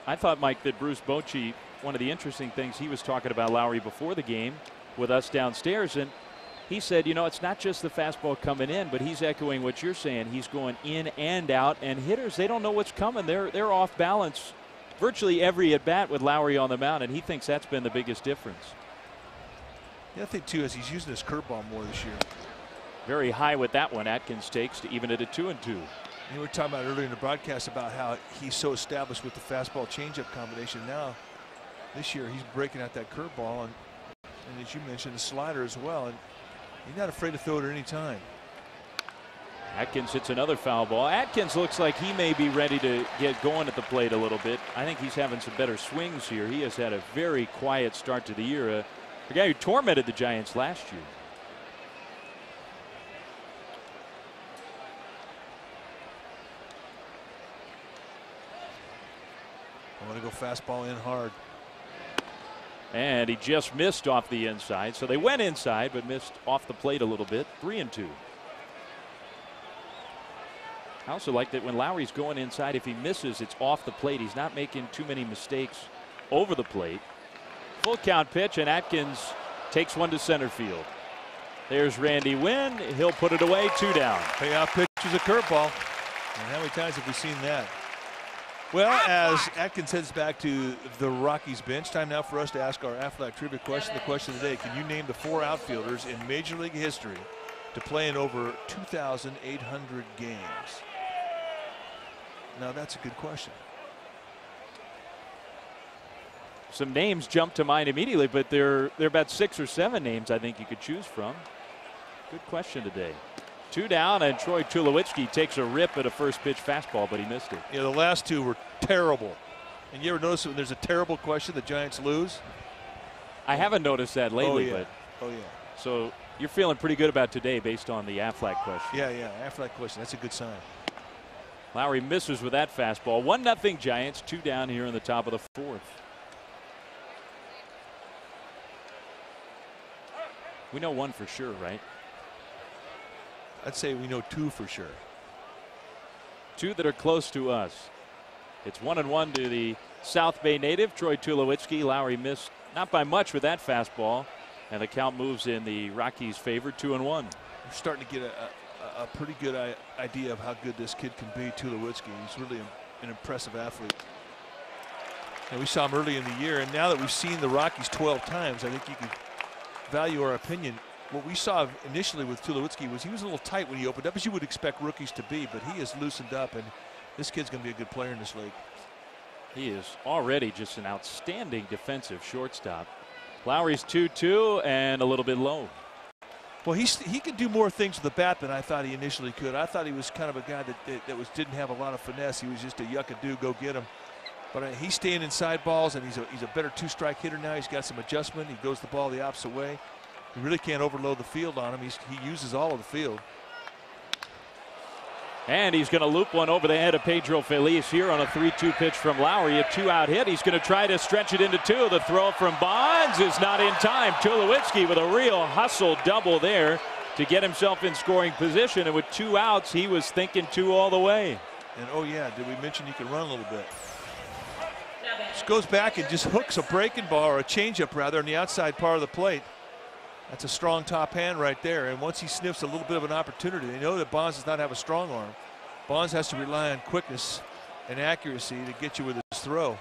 I thought, Mike, that Bruce Bochy, one of the interesting things he was talking about Lowry before the game with us downstairs, and he said, you know, it's not just the fastball coming in, but he's echoing what you're saying. He's going in and out, and hitters, they don't know what's coming. They're off balance virtually every at bat with Lowry on the mound, and he thinks that's been the biggest difference.
Yeah, I think too, as he's using his curveball more this year.
Very high with that one. Atkins takes to even it at 2-2.
You were talking about earlier in the broadcast about how he's so established with the fastball changeup combination. Now, this year he's breaking out that curveball and as you mentioned, the slider as well. And he's not afraid to throw it at any time.
Atkins hits another foul ball. Atkins looks like he may be ready to get going at the plate a little bit. I think he's having some better swings here. He has had a very quiet start to the year. A guy who tormented the Giants last year.
I'm going to go fastball in hard.
And he just missed off the inside. So they went inside but missed off the plate a little bit. 3-2. I also like that when Lowry's going inside, if he misses, it's off the plate. He's not making too many mistakes over the plate. Full count pitch, and Atkins takes one to center field. There's Randy Wynn. He'll put it away. 2 down.
Payoff pitch is a curveball. And how many times have we seen that? Well, as Atkins heads back to the Rockies bench, time now for us to ask our Aflac trivia question. The question today: can you name the 4 outfielders in Major League history to play in over 2,800 games? Now that's a good question.
Some names jump to mind immediately, but there are about 6 or 7 names I think you could choose from. Good question today. 2 down, and Troy Tulowitzki takes a rip at a first pitch fastball, but he missed it.
Yeah, the last 2 were terrible. And you ever notice when there's a terrible question, the Giants lose?
I haven't noticed that lately. But
oh yeah.
So you're feeling pretty good about today based on the Aflac question.
Yeah, Aflac question. That's a good sign.
Lowry misses with that fastball. 1-0 Giants. 2 down here in the top of the 4th. We know 1 for sure, right?
I'd say we know 2 for sure.
2 that are close to us. It's 1-1 to the South Bay native, Troy Tulowitzki. Lowry missed not by much with that fastball, and the count moves in the Rockies' favor. 2-1.
We're starting to get a pretty good idea of how good this kid can be. Tulowitzki. He's really an impressive athlete. And we saw him early in the year, and now that we've seen the Rockies 12 times, I think you can value our opinion. What we saw initially with Tulowitzki was he was a little tight when he opened up, as you would expect rookies to be, but he has loosened up, and this kid's going to be a good player in this league.
He is already just an outstanding defensive shortstop. Lowry's 2-2 and a little bit low.
Well, he could do more things with the bat than I thought he initially could. I thought he was kind of a guy that didn't have a lot of finesse. He was just a yuck-a-do, go get him. But he's staying inside balls, and he's a better 2-strike hitter now. He's got some adjustment. He goes the ball the opposite way. You really can't overload the field on him. He uses all of the field.
And he's going to loop one over the head of Pedro Feliz here on a 3-2 pitch from Lowry. A 2-out hit. He's going to try to stretch it into 2. The throw from Bonds is not in time. Tulowitzki with a real hustle double there to get himself in scoring position. And with 2 outs, he was thinking 2 all the way.
And oh yeah, did we mention you can run a little bit? Just goes back and just hooks a breaking ball, or a changeup rather, on the outside part of the plate. That's a strong top hand right there. And once he sniffs a little bit of an opportunity, they know that Bonds does not have a strong arm. Bonds has to rely on quickness and accuracy to get you with his throw.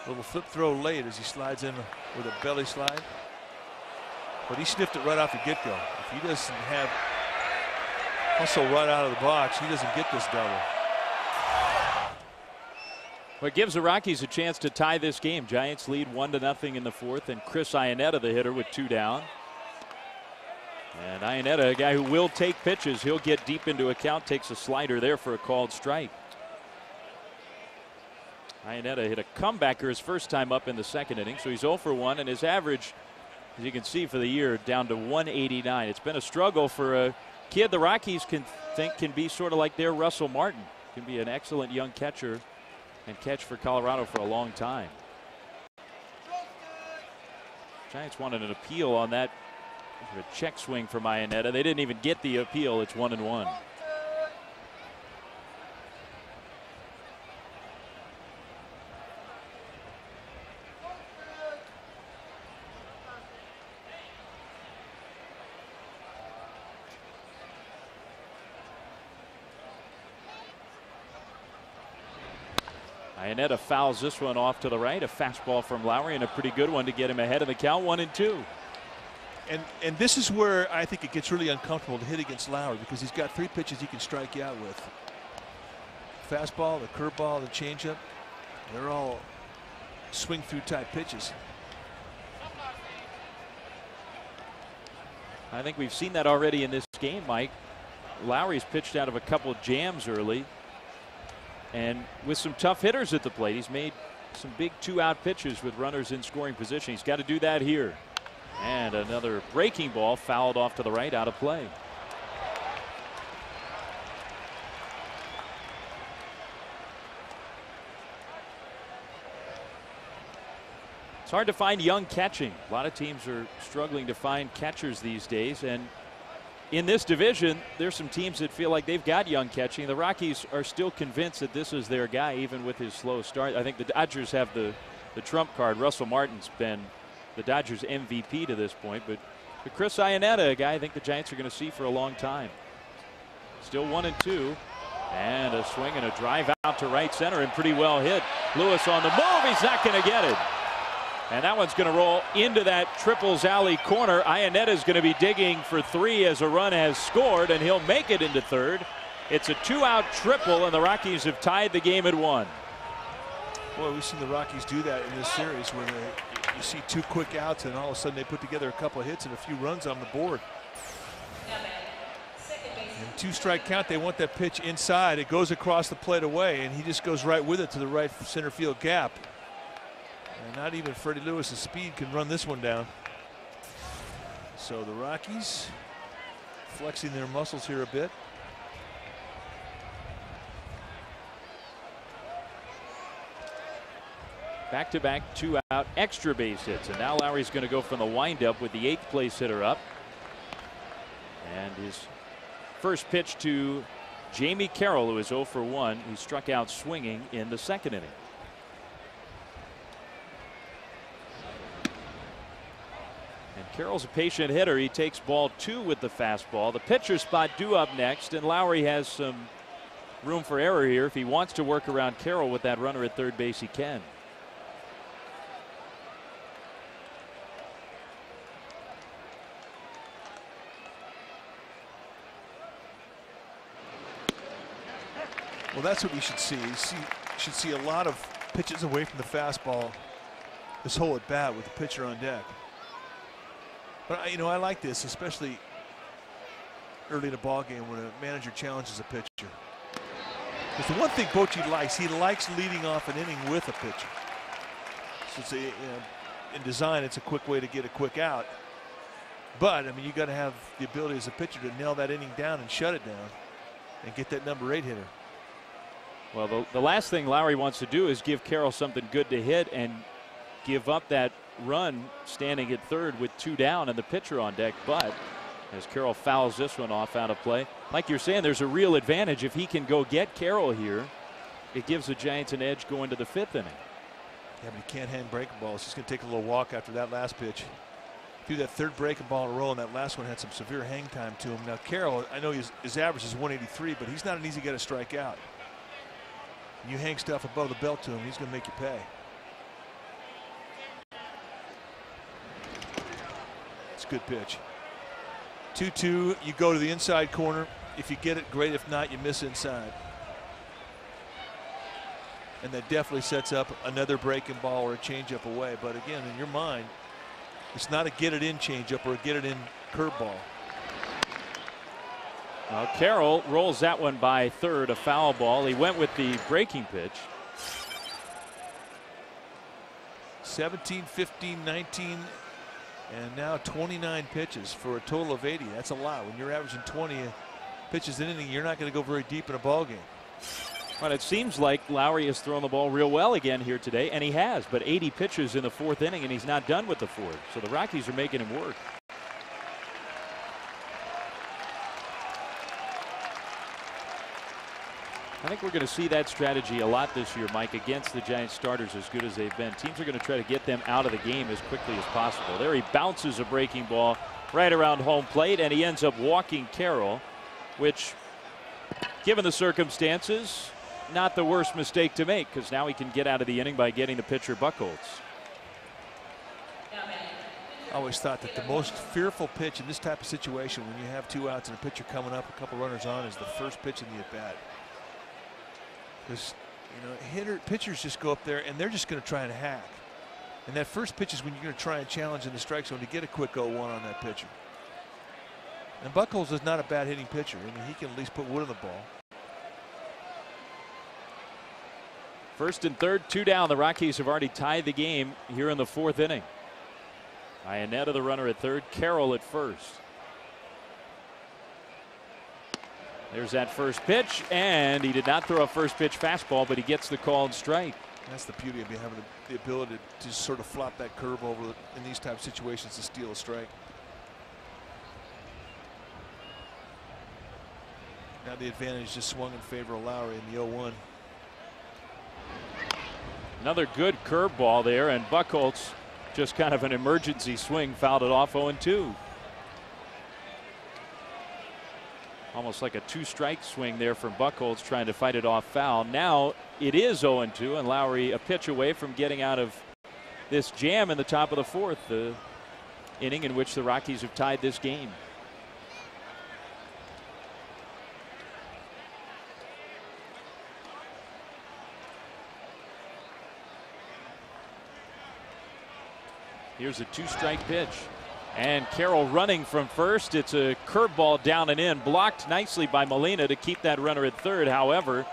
A little flip throw late as he slides in with a belly slide. But he sniffed it right off the get-go. If he doesn't have hustle right out of the box, he doesn't get this double.
Well, it gives the Rockies a chance to tie this game. Giants lead 1-0 in the 4th, and Chris Iannetta, the hitter, with 2 down. And Iannetta, a guy who will take pitches. He'll get deep into a count, takes a slider there for a called strike. Iannetta hit a comebacker his first time up in the 2nd inning, so he's 0 for 1, and his average, as you can see for the year, down to 189. It's been a struggle for a kid the Rockies can be sort of like their Russell Martin. Can be an excellent young catcher and catch for Colorado for a long time. Giants wanted an appeal on that. A check swing from Iannetta. They didn't even get the appeal. It's 1-1. Iannetta fouls this one off to the right. A fastball from Lowry, and a pretty good one to get him ahead of the count, 1-2.
And this is where I think it gets really uncomfortable to hit against Lowry, because he's got 3 pitches he can strike you out with. Fastball, the curveball, the changeup. They're all swing through type pitches.
I think we've seen that already in this game, Mike. Lowry's pitched out of a couple of jams early, and with some tough hitters at the plate, he's made some big 2-out pitches with runners in scoring position. He's got to do that here. And another breaking ball fouled off to the right, out of play. It's hard to find young catching. A lot of teams are struggling to find catchers these days, and in this division there's some teams that feel like they've got young catching. The Rockies are still convinced that this is their guy, even with his slow start. I think the Dodgers have the trump card. Russell Martin's been the Dodgers MVP to this point, but Chris Iannetta, a guy I think the Giants are going to see for a long time. Still 1-2, and a swing and a drive out to right center, and pretty well hit. Lewis on the move. He's not going to get it. And that one's going to roll into that triples alley corner. Iannetta is going to be digging for 3 as a run has scored, and he'll make it into third. It's a 2-out triple, and the Rockies have tied the game at 1.
Boy, we've seen the Rockies do that in this series, where you see 2 quick outs, and all of a sudden they put together a couple of hits and a few runs on the board. And 2-strike count, they want that pitch inside. It goes across the plate away, and he just goes right with it to the right center field gap. And not even Freddie Lewis's speed can run this one down. So the Rockies flexing their muscles here a bit.
Back-to-back 2-out extra base hits, and now Lowry's going to go from the windup with the 8th place hitter up. And his first pitch to Jamie Carroll, who is 0 for 1. He struck out swinging in the 2nd inning. Carroll's a patient hitter. He takes ball 2 with the fastball. The pitcher spot due up next, and Lowry has some room for error here. If he wants to work around Carroll with that runner at third base, he can.
Well, that's what we should see. You should see a lot of pitches away from the fastball this whole at bat with the pitcher on deck. But I like this, especially early in a ball game when a manager challenges a pitcher. Because the one thing Bochy likes, he likes leading off an inning with a pitcher. So it's in design, it's a quick way to get a quick out. But I mean, you got to have the ability as a pitcher to nail that inning down and shut it down, and get that number 8 hitter.
Well, the last thing Lowry wants to do is give Carroll something good to hit and give up that run standing at third with 2 down and the pitcher on deck. But as Carroll fouls this one off out of play, like you're saying, there's a real advantage if he can go get Carroll here. It gives the Giants an edge going to the 5th inning.
Yeah, but he can't hang breaking balls. He's going to take a little walk after that last pitch. Threw that 3rd breaking ball in a row, and that last one had some severe hang time to him. Now Carroll, I know his average is 183, but he's not an easy guy to strike out. You hang stuff above the belt to him, he's going to make you pay. It's a good pitch. 2-2, you go to the inside corner. If you get it, great. If not, you miss inside. And that definitely sets up another breaking ball or a changeup away. But again, in your mind, it's not a get it in changeup or a get it in curveball.
Carroll rolls that one by third, a foul ball. He went with the breaking pitch.
17, 15, 19, and now 29 pitches for a total of 80. That's a lot. When you're averaging 20 pitches in an inning, you're not going to go very deep in a ball game.
Well, it seems like Lowry has thrown the ball real well again here today, and he has, but 80 pitches in the 4th inning, and he's not done with the 4th. So the Rockies are making him work. I think we're going to see that strategy a lot this year, Mike, against the Giants starters as good as they've been. Teams are going to try to get them out of the game as quickly as possible. There he bounces a breaking ball right around home plate, and he ends up walking Carroll, which, given the circumstances, not the worst mistake to make, because now he can get out of the inning by getting the pitcher Buchholz.
I always thought that the most fearful pitch in this type of situation, when you have 2 outs and a pitcher coming up, a couple runners on, is the first pitch in the at-bat. Because, you know, pitchers just go up there and they're just going to try and hack. And that first pitch is when you're going to try and challenge in the strike zone to get a quick 0-1 on that pitcher. And Buchholz is not a bad hitting pitcher. I mean, he can at least put wood on the ball.
First and third, 2 down. The Rockies have already tied the game here in the 4th inning. Iannetta, the runner at third, Carroll at first. There's that first pitch, and he did not throw a first pitch fastball, but he gets the called strike.
That's the beauty of having the ability to sort of flop that curve over in these type of situations to steal a strike. Now the advantage just swung in favor of Lowry in the 0-1.
Another good curveball there, and Buchholz, just kind of an emergency swing, fouled it off. 0-2. Almost like a 2-strike swing there from Buchholz, trying to fight it off foul. Now it is 0-2, and Lowry a pitch away from getting out of this jam in the top of the 4th, the inning in which the Rockies have tied this game. Here's a 2-strike pitch. And Carroll running from first. It's a curveball down and in, blocked nicely by Molina to keep that runner at third. However,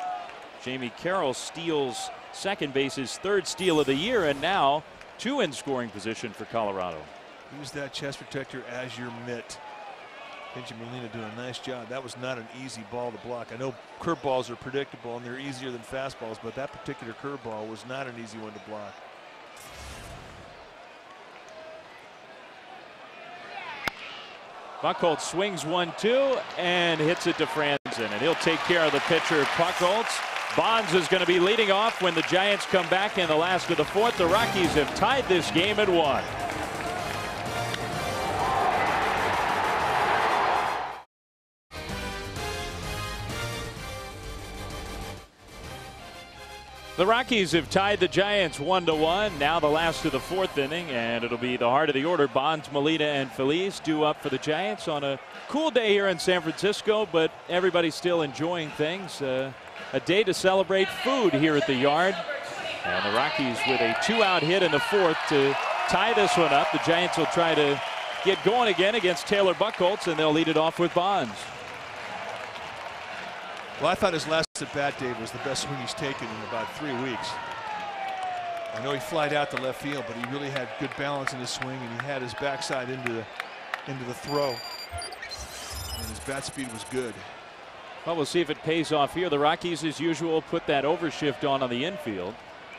Jamie Carroll steals second base, his 3rd steal of the year, and now 2 in scoring position for Colorado.
Use that chest protector as your mitt. Benjamin Molina doing a nice job. That was not an easy ball to block. I know curveballs are predictable and they're easier than fastballs, but that particular curveball was not an easy one to block.
Buchholz swings 1-2 and hits it to Franzen, and he'll take care of the pitcher Buchholz. Bonds is going to be leading off when the Giants come back in the last of the 4th. The Rockies have tied this game at 1. The Rockies have tied the Giants 1-1. Now the last of the 4th inning, and it'll be the heart of the order. Bonds, Molina, and Feliz due up for the Giants on a cool day here in San Francisco, but everybody's still enjoying things. A day to celebrate food here at the yard. And the Rockies with a 2-out hit in the 4th to tie this one up. The Giants will try to get going again against Taylor Buchholz, and they'll lead it off with Bonds.
Well, I thought his last at-bat, Dave, was the best swing he's taken in about 3 weeks. I know he flied out to left field, but he really had good balance in his swing, and he had his backside into the throw. And his bat speed was good.
Well, we'll see if it pays off here. The Rockies, as usual, put that overshift on the infield.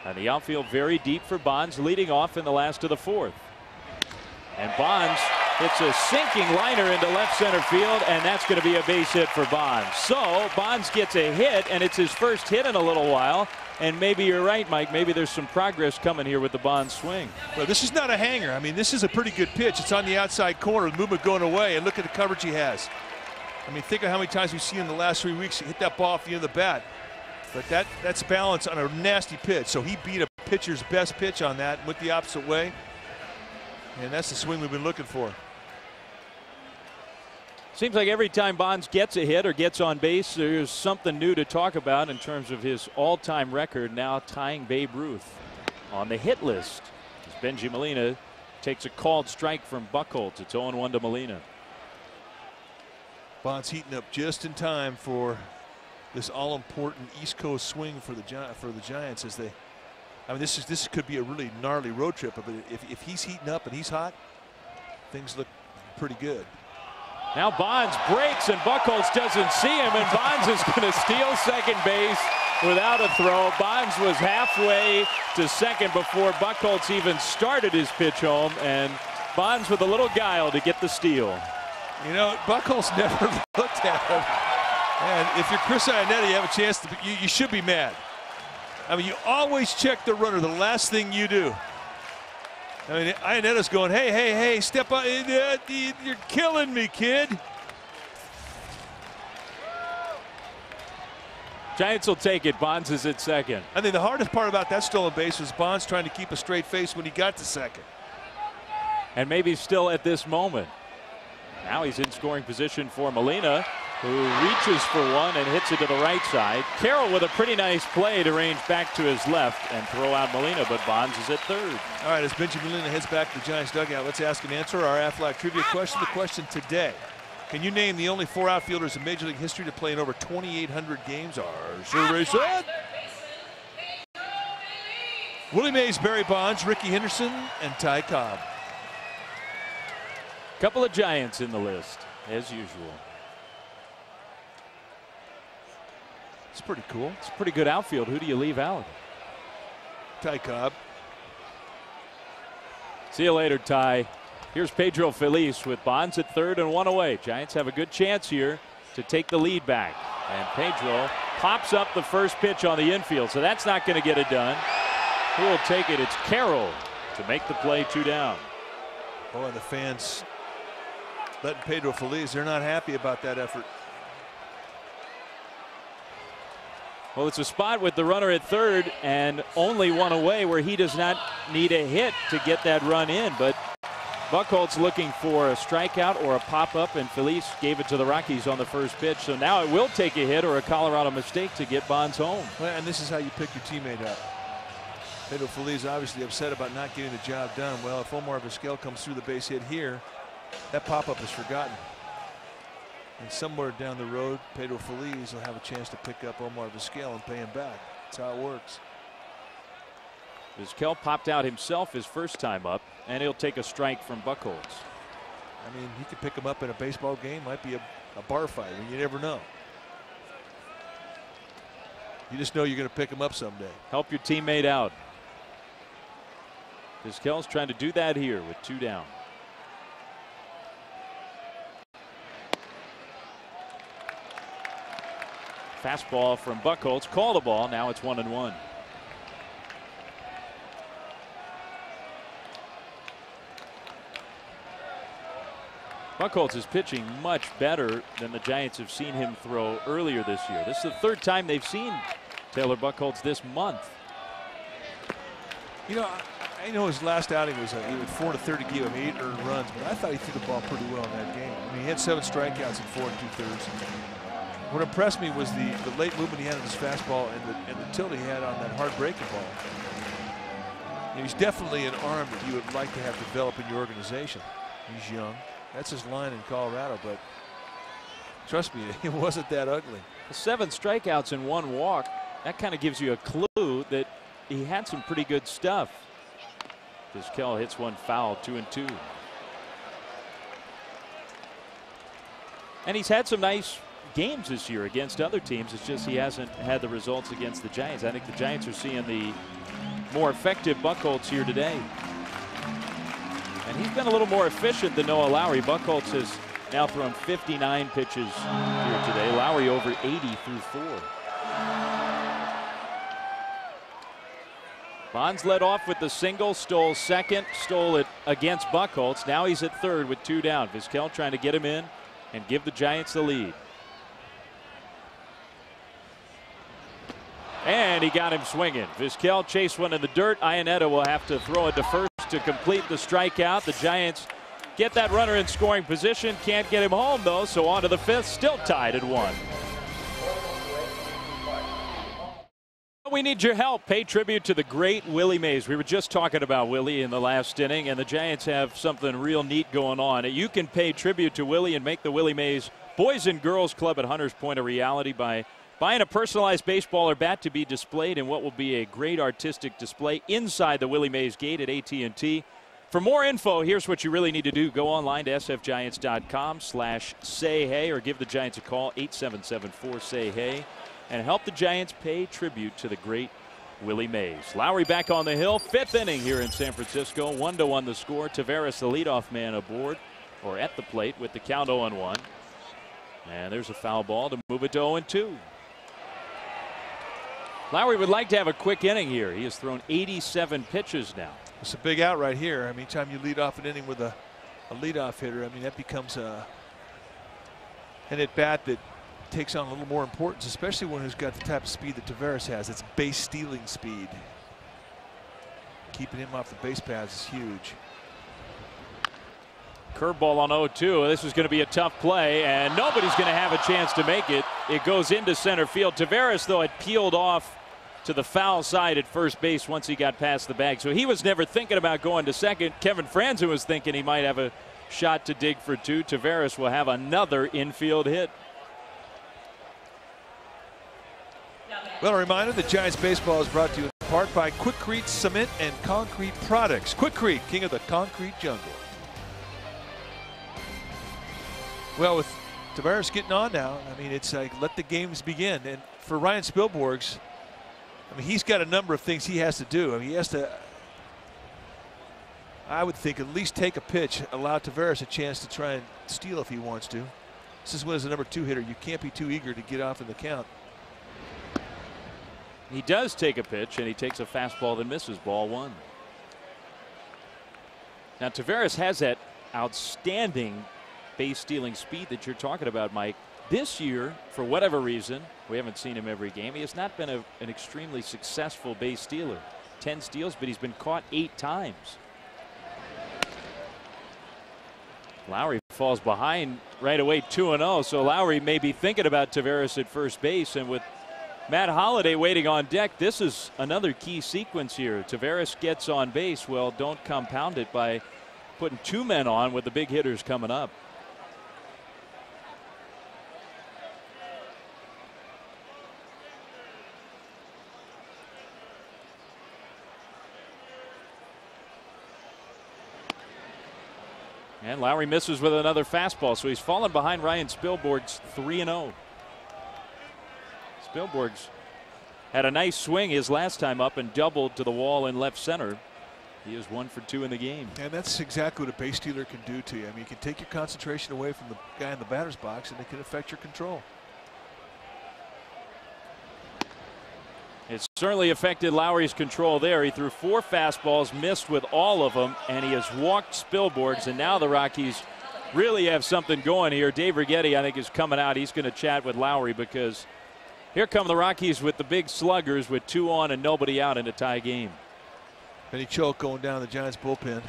And the outfield very deep for Bonds, leading off in the last of the 4th. And Bonds hits a sinking liner into left center field, and that's going to be a base hit for Bonds. So Bonds gets a hit, and it's his first hit in a little while. And maybe you're right, Mike. Maybe there's some progress coming here with the Bonds swing.
Well, this is not a hanger. I mean, this is a pretty good pitch. It's on the outside corner, the movement going away, and look at the coverage he has. I mean, think of how many times we've seen in the last 3 weeks hit that ball off the end of the bat. But that's balance on a nasty pitch. So he beat a pitcher's best pitch on that, went the opposite way. And that's the swing we've been looking for.
Seems like every time Bonds gets a hit or gets on base, there's something new to talk about in terms of his all-time record, now tying Babe Ruth on the hit list. As Benji Molina takes a called strike from Buchholz. It's 0-1 to Molina.
Bonds heating up just in time for this all-important East Coast swing for the Giants as they. I mean, this could be a really gnarly road trip, but if he's heating up and he's hot, things look pretty good.
Now Bonds breaks and Buchholz doesn't see him, and Bonds is going to steal second base without a throw. Bonds was halfway to second before Buchholz even started his pitch home, and Bonds with a little guile to get the steal.
You know, Buchholz never looked at him, and if you're Chris Iannetta, you have a chance to. You should be mad. I mean, you always check the runner, the last thing you do. I mean, Iannetta's going, hey, step up. You're killing me, kid.
Giants will take it. Bonds is at second.
I think the hardest part about that stolen base was Bonds trying to keep a straight face when he got to second.
And maybe still at this moment. Now he's in scoring position for Molina, who reaches for one and hits it to the right side. Carroll with a pretty nice play to range back to his left and throw out Molina, but Bonds is at third.
All right, as Benjamin Molina heads back to the Giants dugout, let's ask and answer our Aflac trivia question. The question today: can you name the only 4 outfielders in Major League history to play in over 2,800 games? Our survey said Willie Mays, Barry Bonds, Ricky Henderson, and Ty Cobb.
Couple of Giants in the list, as usual.
It's pretty cool.
It's a pretty good outfield. Who do you leave out?
Ty Cobb.
See you later, Ty. Here's Pedro Feliz with Bonds at third and 1 away. Giants have a good chance here to take the lead back. And Pedro pops up the first pitch on the infield, so that's not going to get it done. Who will take it? It's Carroll to make the play, 2 down.
Oh, and the fans letting Pedro Feliz, they're not happy about that effort.
Well, it's a spot with the runner at third and only 1 away where he does not need a hit to get that run in. But Buchholz looking for a strikeout or a pop-up, and Feliz gave it to the Rockies on the first pitch. So now it will take a hit or a Colorado mistake to get Bonds home.
Well, and this is how you pick your teammate up. Pedro Feliz obviously upset about not getting the job done. Well, if Omar Vizquel comes through the base hit here, that pop-up is forgotten. And somewhere down the road, Pedro Feliz will have a chance to pick up Omar Vizquel and pay him back. That's how it works.
Vizquel popped out himself his first time up, and he'll take a strike from Buchholz.
I mean, he could pick him up in a baseball game. Might be a bar fight. I mean, you never know. You just know you're going to pick him up someday.
Help your teammate out. Vizquel's trying to do that here with 2 down. Fastball from Buchholz. Call the ball. Now it's 1-1. Buchholz is pitching much better than the Giants have seen him throw earlier this year. This is the 3rd time they've seen Taylor Buchholz this month.
You know, I know his last outing was he went 4 to 30, gave him 8 earned runs, but I thought he threw the ball pretty well in that game. I mean, he had 7 strikeouts in 4 2/3. What impressed me was the late movement he had on his fastball and the tilt he had on that hard breaking ball. You know, he's definitely an arm that you would like to have develop in your organization. He's young. That's his line in Colorado, but trust me, it wasn't that ugly.
7 strikeouts and 1 walk. That kind of gives you a clue that he had some pretty good stuff. Vizquel hits one foul, 2-2. And he's had some nice games this year against other teams. It's just he hasn't had the results against the Giants. I think the Giants are seeing the more effective Buchholz here today. And he's been a little more efficient than Noah Lowry. Buchholz has now thrown 59 pitches here today. Lowry over 80 through 4. Bonds led off with the single, stole second, stole it against Buchholz. Now he's at third with 2 down. Vizquel trying to get him in and give the Giants the lead. And he got him swinging. Vizquel chased one in the dirt. Iannetta will have to throw it to first to complete the strikeout. The Giants get that runner in scoring position. Can't get him home, though, so on to the 5th. Still tied at 1. We need your help. Pay tribute to the great Willie Mays. We were just talking about Willie in the last inning, and the Giants have something real neat going on. You can pay tribute to Willie and make the Willie Mays Boys and Girls Club at Hunters Point a reality by buying a personalized baseball or bat to be displayed in what will be a great artistic display inside the Willie Mays gate at AT&T. For more info, here's what you really need to do. Go online to sfgiants.com/sayhey or give the Giants a call, 877-4-SAY-HEY, and help the Giants pay tribute to the great Willie Mays. Lowry back on the hill, 5th inning here in San Francisco. 1-1 the score. Taveras, the leadoff man, aboard or at the plate with the count 0-1. And there's a foul ball to move it to 0-2. Lowry would like to have a quick inning here. He has thrown 87 pitches now.
It's a big out right here. I mean, anytime you lead off an inning with a leadoff hitter, I mean, that becomes an at bat that takes on a little more importance, especially when he's got the type of speed that Taveras has. It's base stealing speed. Keeping him off the base paths is huge.
Curveball on 0-2. This is going to be a tough play, and nobody's going to have a chance to make it. It goes into center field. Taveras, though, had peeled off to the foul side at first base once he got past the bag. So he was never thinking about going to second. Kevin Franzen was thinking he might have a shot to dig for 2. Taveras will have another infield hit.
Well, a reminder that Giants baseball is brought to you in part by Quikrete Cement and Concrete Products. Quikrete, king of the concrete jungle. Well, with Taveras getting on now, I mean, it's like let the games begin. And for Ryan Spilborghs, I mean, he's got a number of things he has to do. I mean, he has to, I would think, at least take a pitch, allow Taveras a chance to try and steal if he wants to. This is when, as a number 2 hitter, you can't be too eager to get off in the count.
He does take a pitch, and he takes a fastball that misses, ball 1. Now, Taveras has that outstanding base stealing speed that you're talking about, Mike. This year, for whatever reason, we haven't seen him every game. He has not been an extremely successful base stealer. 10 steals, but he's been caught 8 times. Lowry falls behind right away, 2-0. So Lowry may be thinking about Taveras at first base, and with Matt Holliday waiting on deck, this is another key sequence here. Taveras gets on base. Well, don't compound it by putting 2 men on with the big hitters coming up. And Lowry misses with another fastball, so he's fallen behind Ryan Spilborghs 3-0. Spilborghs had a nice swing his last time up and doubled to the wall in left center. He is 1 for 2 in the game.
And that's exactly what a base stealer can do to you. I mean, you can take your concentration away from the guy in the batter's box, and it can affect your control.
It certainly affected Lowry's control there. He threw 4 fastballs, missed with all of them, and he has walked Spilborghs, and now the Rockies really have something going here. Dave Righetti, I think, is coming out. He's going to chat with Lowry because here come the Rockies with the big sluggers with 2 on and nobody out in a tie game.
Benny Choke going down the Giants bullpen.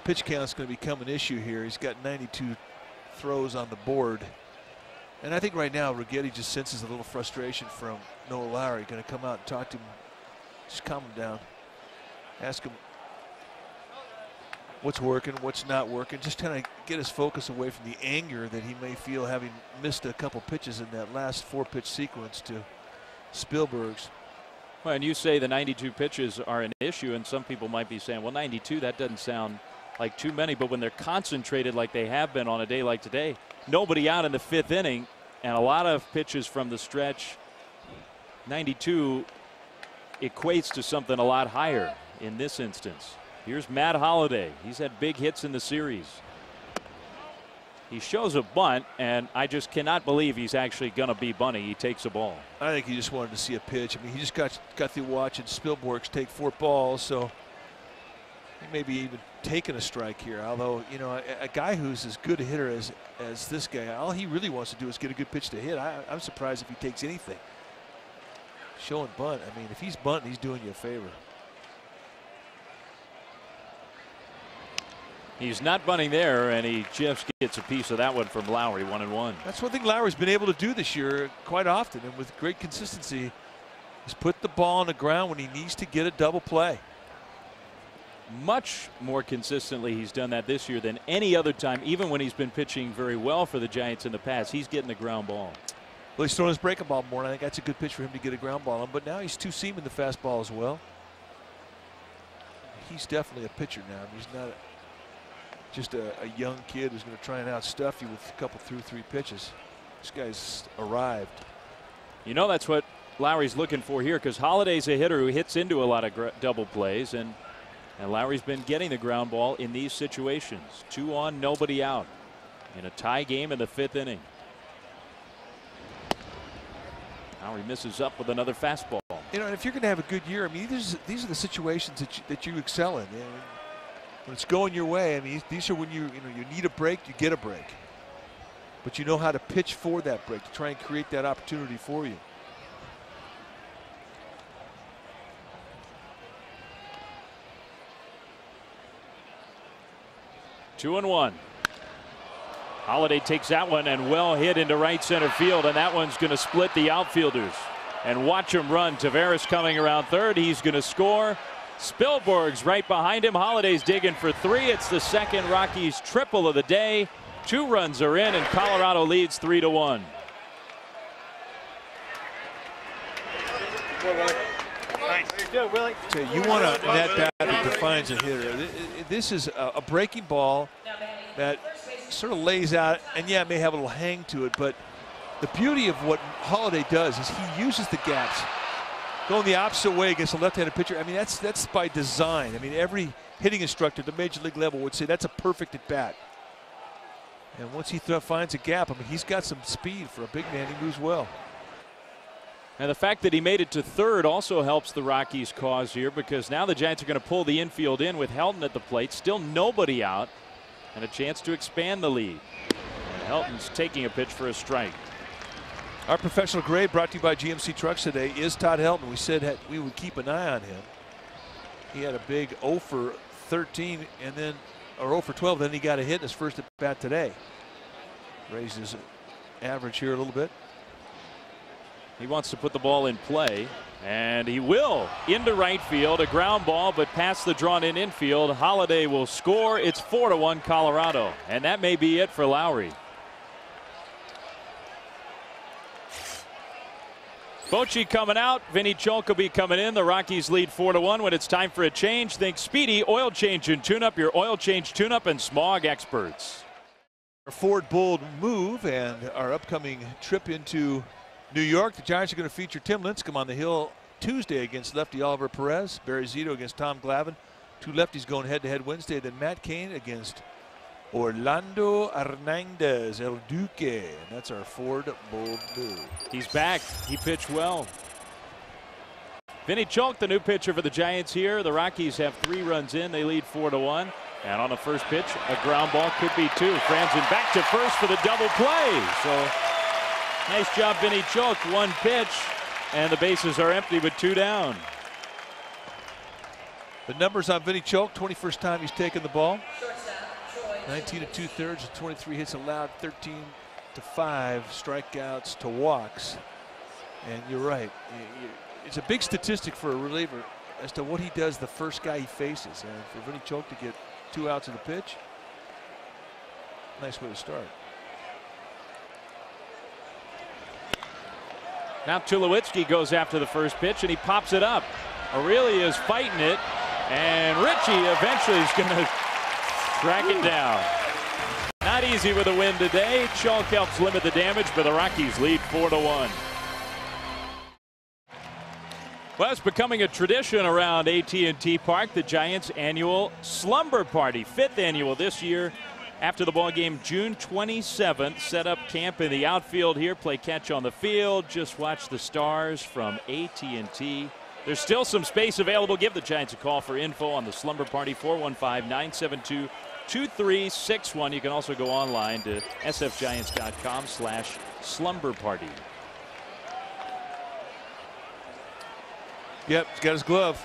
Pitch count's going to become an issue here. He's got 92 throws on the board. And I think right now Righetti just senses a little frustration from Noah Lowry. Going to come out and talk to him, just calm him down, ask him what's working, what's not working, just kind of get his focus away from the anger that he may feel having missed a couple pitches in that last 4-pitch sequence to Spilborghs.
Well, and you say the 92 pitches are an issue, and some people might be saying, well, 92, that doesn't sound like too many, but when they're concentrated like they have been on a day like today, nobody out in the 5th inning, and a lot of pitches from the stretch, 92 equates to something a lot higher in this instance. Here's Matt Holliday. He's had big hits in the series. He shows a bunt, and I just cannot believe he's actually going to be bunting. He takes a ball.
I think he just wanted to see a pitch. I mean, he just got through watching Spilborghs take 4 balls, so he may be even taking a strike here. Although, you know, a guy who's as good a hitter as this guy, all he really wants to do is get a good pitch to hit. I'm surprised if he takes anything. Showing bunt. I mean, if he's bunting, he's doing you a favor.
He's not bunting there, and he just gets a piece of that one from Lowry, 1-1.
That's one thing Lowry's been able to do this year quite often, and with great consistency. He's put the ball on the ground when he needs to get a double play.
Much more consistently he's done that this year than any other time, even when he's been pitching very well for the Giants in the past. He's getting the ground ball.
Well, he's throwing his breaking ball more, and I think that's a good pitch for him to get a ground ball on, but now he's 2-seaming the fastball as well. He's definitely a pitcher now. He's not just a young kid who's going to try and outstuff you with a couple through 3 pitches. This guy's arrived.
You know, that's what Lowry's looking for here, because Holliday's a hitter who hits into a lot of double plays, and Lowry's been getting the ground ball in these situations. 2 on, nobody out in a tie game in the 5th inning. Lowry misses up with another fastball.
You know, and if you're going to have a good year, I mean, these are the situations that you excel in. When it's going your way, I mean, these are when you need a break, you get a break. but you know how to pitch for that break to try and create that opportunity for you.
Two and one. Holiday takes that one and well hit into right center field, and that one's going to split the outfielders. And watch him run. Tavares coming around third. He's going to score. Spielberg's right behind him. Holiday's digging for three. It's the second Rockies triple of the day. 2 runs are in, and Colorado leads 3-1.
So you want a net bat that defines a hitter. This is a breaking ball that sort of lays out, and yeah, it may have a little hang to it, but the beauty of what Holiday does is he uses the gaps. Going the opposite way against a left-handed pitcher, I mean, that's by design. I mean, every hitting instructor at the major league level would say that's a perfect at bat. And once he finds a gap, I mean, he's got some speed for a big man. He moves well.
And the fact that he made it to third also helps the Rockies' cause here, because now the Giants are going to pull the infield in with Helton at the plate. Still nobody out, and a chance to expand the lead. And Helton's taking a pitch for a strike.
Our professional grade, brought to you by GMC Trucks today, is Todd Helton. We said that we would keep an eye on him. He had a big 0 for 13 and then, or 0 for 12, then he got a hit in his first at bat today. Raised his average here a little bit.
He wants to put the ball in play, and he will. Into right field, a ground ball, but past the drawn-in infield. Holiday will score. It's 4-1 Colorado, and that may be it for Lowry. Bochy coming out. Vinny Cholk will be coming in. The Rockies lead 4-1. When it's time for a change, think Speedy Oil Change and Tune-Up, your oil change tune-up and smog experts.
Our Ford Bold move and our upcoming trip into New York. The Giants are going to feature Tim Lincecum on the hill Tuesday against lefty Oliver Perez. Barry Zito against Tom Glavine. 2 lefties going head-to-head Wednesday. Then Matt Cain against Orlando Hernandez, El Duque. And that's our Ford Bold move.
He's back. He pitched well. Vinny Cholk, the new pitcher for the Giants here. The Rockies have 3 runs in. They lead 4-1. And on the first pitch, a ground ball, could be 2. Franzen back to first for the double play. So nice job, Vinny Cholk. 1 pitch, and the bases are empty with 2 down.
The numbers on Vinny Cholk: 21st time he's taken the ball. 19 2/3, 23 hits allowed, 13 to 5 strikeouts to walks. And you're right, it's a big statistic for a reliever as to what he does the first guy he faces. And for Vinny Cholk to get 2 outs in the pitch, nice way to start.
Now Tulowitzki goes after the first pitch, and he pops it up. Aurelia is fighting it, and Ritchie eventually is going to track it down. Not easy with a win today. Cholk helps limit the damage, but the Rockies lead 4-1. Well, it's becoming a tradition around AT&T Park, the Giants' annual slumber party. 5th annual this year. After the ball game, June 27th, set up camp in the outfield here, play catch on the field, just watch the stars from AT&T. There's still some space available. Give the Giants a call for info on the slumber party, 415-972-2361. You can also go online to sfgiants.com/slumber party.
Yep, he's got his glove.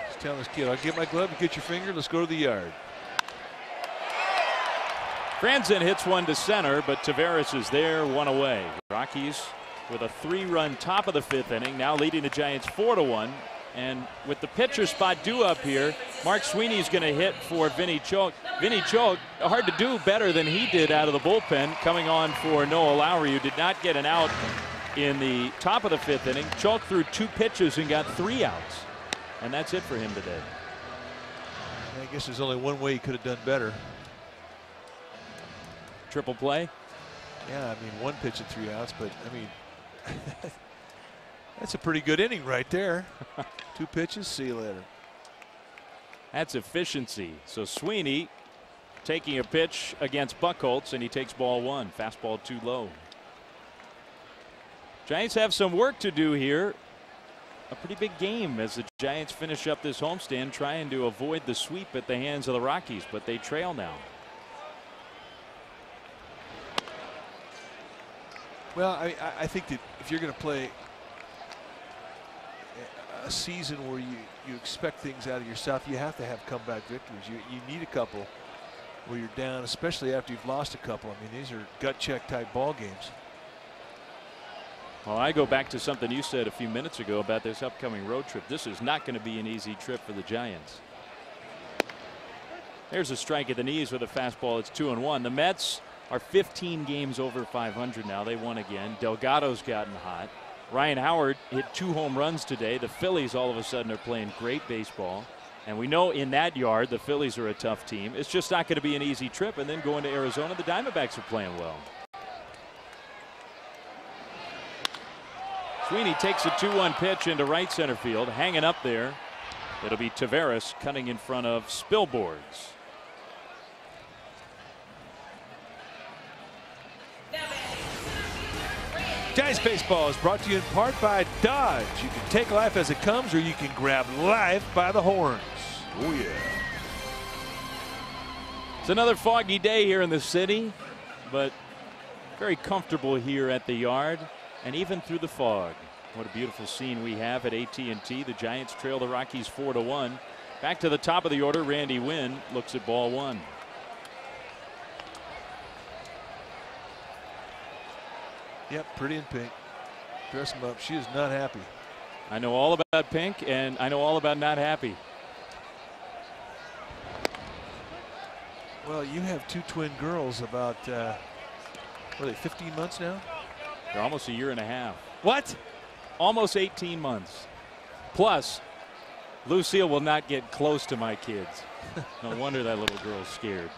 He's telling this kid, I'll get my glove, you get your finger, let's go to the yard.
Franzen hits one to center, but Tavares is there, 1 away. Rockies with a 3-run top of the 5th inning, now leading the Giants 4-1. And with the pitcher spot due up here, Mark Sweeney's going to hit for Vinny Cholk. Vinny Cholk, hard to do better than he did out of the bullpen, coming on for Noah Lowry, who did not get an out in the top of the 5th inning. Cholk threw 2 pitches and got 3 outs. And that's it for him today.
I guess there's only one way he could have done better.
Triple play?
Yeah, I mean, 1 pitch and 3 outs, but I mean, that's a pretty good inning right there. 2 pitches, see you later.
That's efficiency. So Sweeney taking a pitch against Buchholz, and he takes ball 1. Fastball too low. Giants have some work to do here. A pretty big game as the Giants finish up this homestand, trying to avoid the sweep at the hands of the Rockies, but they trail now.
Well, I think that if you're going to play a season where you expect things out of yourself, you have to have comeback victories. You need a couple where you're down, especially after you've lost a couple. I mean, these are gut check type ball games.
Well, I go back to something you said a few minutes ago about this upcoming road trip. This is not going to be an easy trip for the Giants. There's a strike at the knees with a fastball. It's 2-1. The Mets are 15 games over 500 now. They won again. Delgado's gotten hot. Ryan Howard hit 2 home runs today. The Phillies all of a sudden are playing great baseball. And we know in that yard the Phillies are a tough team. It's just not going to be an easy trip. And then going to Arizona, the Diamondbacks are playing well. Sweeney takes a 2-1 pitch into right center field. Hanging up there. It'll be Taveras cutting in front of Spilborghs.
Giants baseball is brought to you in part by Dodge. You can take life as it comes, or you can grab life by the horns. Oh yeah.
It's another foggy day here in the city, but very comfortable here at the yard and even through the fog. What a beautiful scene we have at AT&T. The Giants trail the Rockies 4-1. Back to the top of the order, Randy Wynn looks at ball 1.
Yep, pretty in pink. Dress him up. She is not happy.
I know all about pink, and I know all about not happy.
Well, you have 2 twin girls about, what are they, 15 months now?
They're almost a year and a half.
What?
Almost 18 months. Plus, Lucille will not get close to my kids. No wonder that little girl's scared.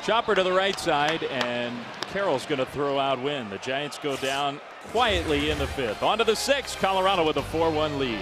Chopper to the right side, and Carroll's going to throw out Wynn. The Giants go down quietly in the 5th. On to the 6th. Colorado with a 4-1 lead.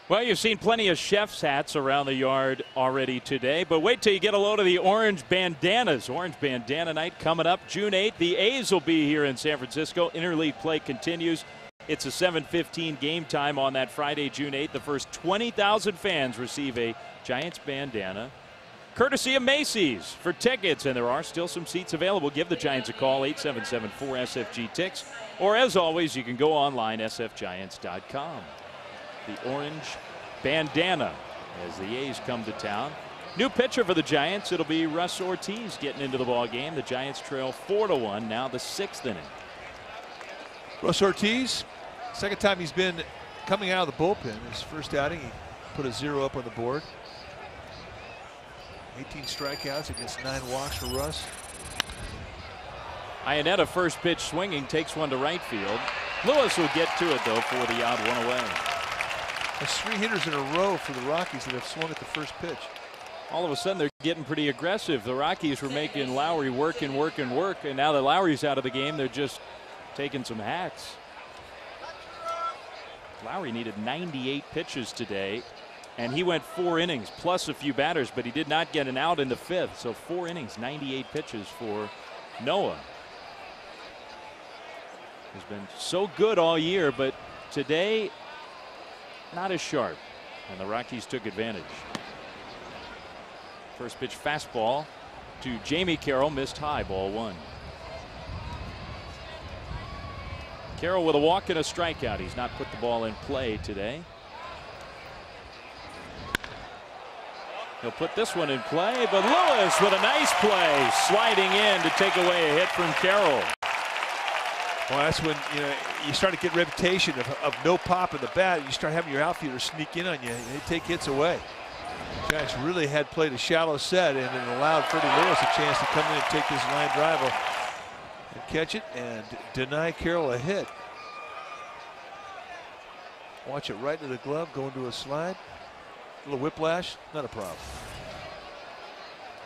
Well, you've seen plenty of chef's hats around the yard already today, but wait till you get a load of the orange bandanas. Orange bandana night coming up June 8th. The A's will be here in San Francisco. Interleague play continues. It's a 7:15 game time on that Friday, June 8th. The first 20,000 fans receive a Giants bandana, courtesy of Macy's. For tickets, and there are still some seats available, give the Giants a call, 877-4SFG-TICKS. Or as always, you can go online, sfgiants.com. The orange bandana as the A's come to town. New pitcher for the Giants. It'll be Russ Ortiz getting into the ball game. The Giants trail 4-1, now the 6th inning.
Russ Ortiz, second time he's been coming out of the bullpen. His first outing, he put a 0 up on the board. 18 strikeouts against 9 walks for Russ.
Iannetta, first pitch swinging, takes one to right field. Lewis will get to it, though, for the odd one away.
That's 3 hitters in a row for the Rockies that have swung at the first pitch.
All of a sudden, they're getting pretty aggressive. The Rockies were making Lowry work and work and work, and now that Lowry's out of the game, they're just taking some hacks. Lowry needed 98 pitches today, and he went 4 innings plus a few batters, but he did not get an out in the 5th. So 4 innings, 98 pitches for Noah. He's been so good all year, but today not as sharp, and the Rockies took advantage. First pitch fastball to Jamie Carroll, missed high, ball 1. Carroll with a walk and a strikeout. He's not put the ball in play today. He'll put this one in play, but Lewis with a nice play, sliding in to take away a hit from Carroll.
Well, that's when you start to get reputation of no pop in the bat. You start having your outfielders sneak in on you. They take hits away. Giants really had played a shallow set, and it allowed Freddie Lewis a chance to come in and take this line drive and catch it and deny Carroll a hit. Watch it right into the glove, go into a slide. A little whiplash, not a problem.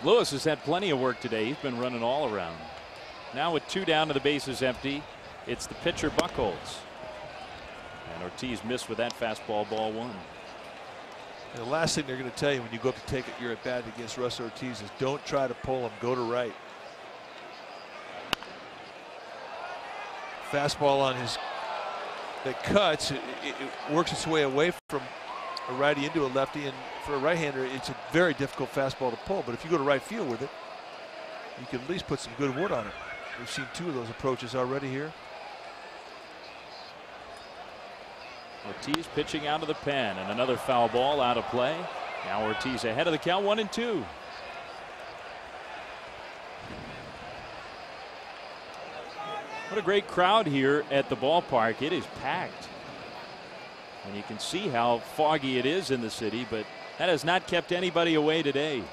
Lewis has had plenty of work today. He's been running all around. Now with 2 down to the bases empty, it's the pitcher Buchholz. And Ortiz missed with that fastball, ball 1.
And the last thing they're going to tell you when you go up to take your at bat against Russ Ortiz is don't try to pull him, go to right. Fastball on his that cuts, it works its way away from a righty into a lefty, and for a right-hander, it's a very difficult fastball to pull. But if you go to right field with it, you can at least put some good wood on it. We've seen 2 of those approaches already here.
Ortiz pitching out of the pen, and another foul ball out of play. Now Ortiz ahead of the count, 1-2. What a great crowd here at the ballpark. It is packed. And you can see how foggy it is in the city, but that has not kept anybody away today.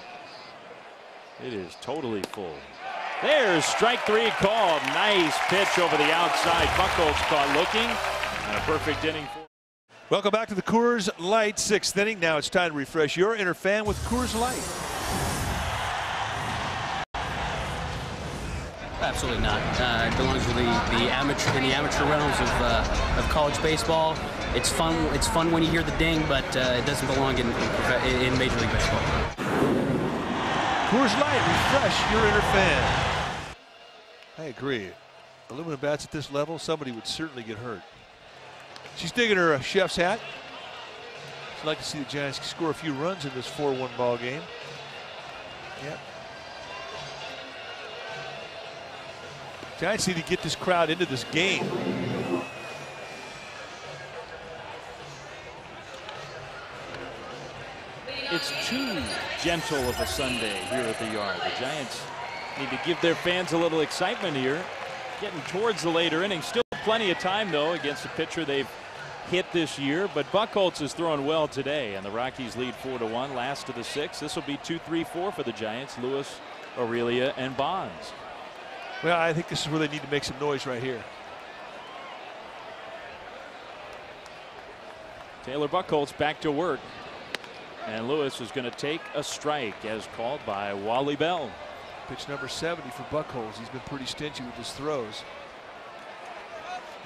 It is totally full. There's strike 3 called. Nice pitch over the outside. Buchholz caught looking, and a perfect inning for.
Welcome back to the Coors Light 6th inning. Now it's time to refresh your inner fan with Coors Light.
Absolutely not. It belongs to the amateur realms of college baseball. It's fun. It's fun when you hear the ding, but it doesn't belong in Major League Baseball.
Coors Light, refresh your inner fan. I agree. Aluminum bats at this level, somebody would certainly get hurt. She's digging her chef's hat. She'd like to see the Giants score a few runs in this 4-1 ball game. Yep. Giants need to get this crowd into this game.
It's too gentle of a Sunday here at the Yard. The Giants need to give their fans a little excitement here. Getting towards the later innings. Still plenty of time, though, against a pitcher they've hit this year. But Buchholz is throwing well today, and the Rockies lead 4-1, last of the 6th. This will be 2-3-4 for the Giants. Lewis, Aurelia, and Bonds.
Well, I think this is where they need to make some noise right here.
Taylor Buchholz back to work. And Lewis is going to take a strike as called by Wally Bell.
Pitch number 70 for Buchholz. He's been pretty stingy with his throws.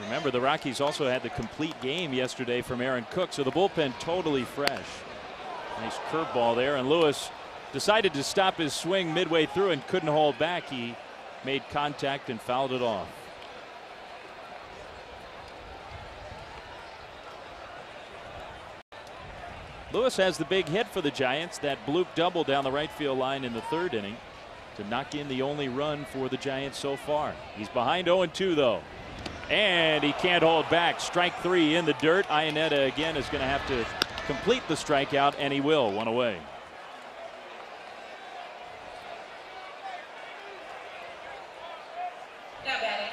Remember, the Rockies also had the complete game yesterday from Aaron Cook, so the bullpen totally fresh. Nice curveball there, and Lewis decided to stop his swing midway through and couldn't hold back. He made contact and fouled it off. Lewis has the big hit for the Giants, that bloop double down the right field line in the 3rd inning to knock in the only run for the Giants so far. He's behind 0-2 though, and he can't hold back. Strike 3 in the dirt. Iannetta again is going to have to complete the strikeout, and he will. 1 away.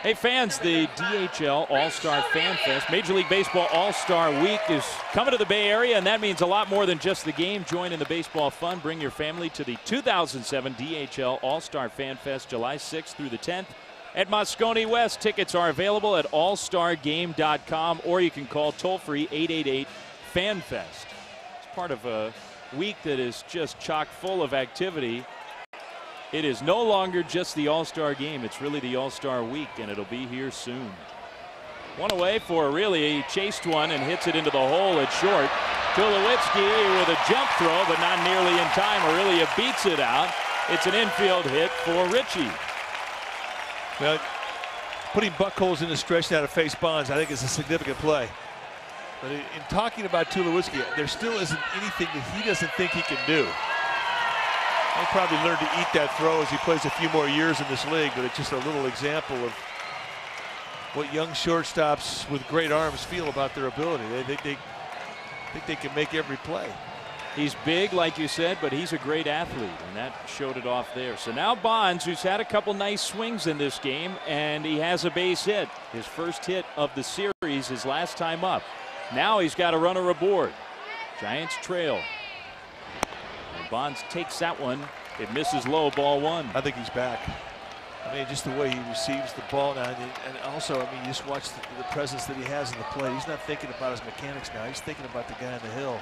Hey fans, the DHL All-Star Fan Fest, Major League Baseball All-Star Week is coming to the Bay Area, and that means a lot more than just the game. Join in the baseball fun. Bring your family to the 2007 DHL All-Star Fan Fest, July 6th through the 10th at Moscone West. Tickets are available at allstargame.com, or you can call toll-free 888-FANFEST. It's part of a week that is just chock full of activity. It is no longer just the All-Star game. It's really the All-Star week, and it'll be here soon. 1 away for Aurelia. He chased one and hits it into the hole at short. Tulowitzki with a jump throw, but not nearly in time. Aurelia beats it out. It's an infield hit for Ritchie.
Well, putting Buchholz in the stretch now to face Bonds, I think is a significant play. But in talking about Tulowitzki, there still isn't anything that he doesn't think he can do. He'll probably learn to eat that throw as he plays a few more years in this league, but it's just a little example of what young shortstops with great arms feel about their ability. They think they can make every play.
He's big, like you said, but he's a great athlete, and that showed it off there. So now Bonds, who's had a couple nice swings in this game, and he has a base hit. His first hit of the series, his last time up. Now he's got a runner aboard. Giants trail. And Bonds takes that one. It misses low, ball 1.
I think he's back. I mean, just the way he receives the ball now, and also, I mean, you just watch the presence that he has in the plate. He's not thinking about his mechanics now. He's thinking about the guy on the hill.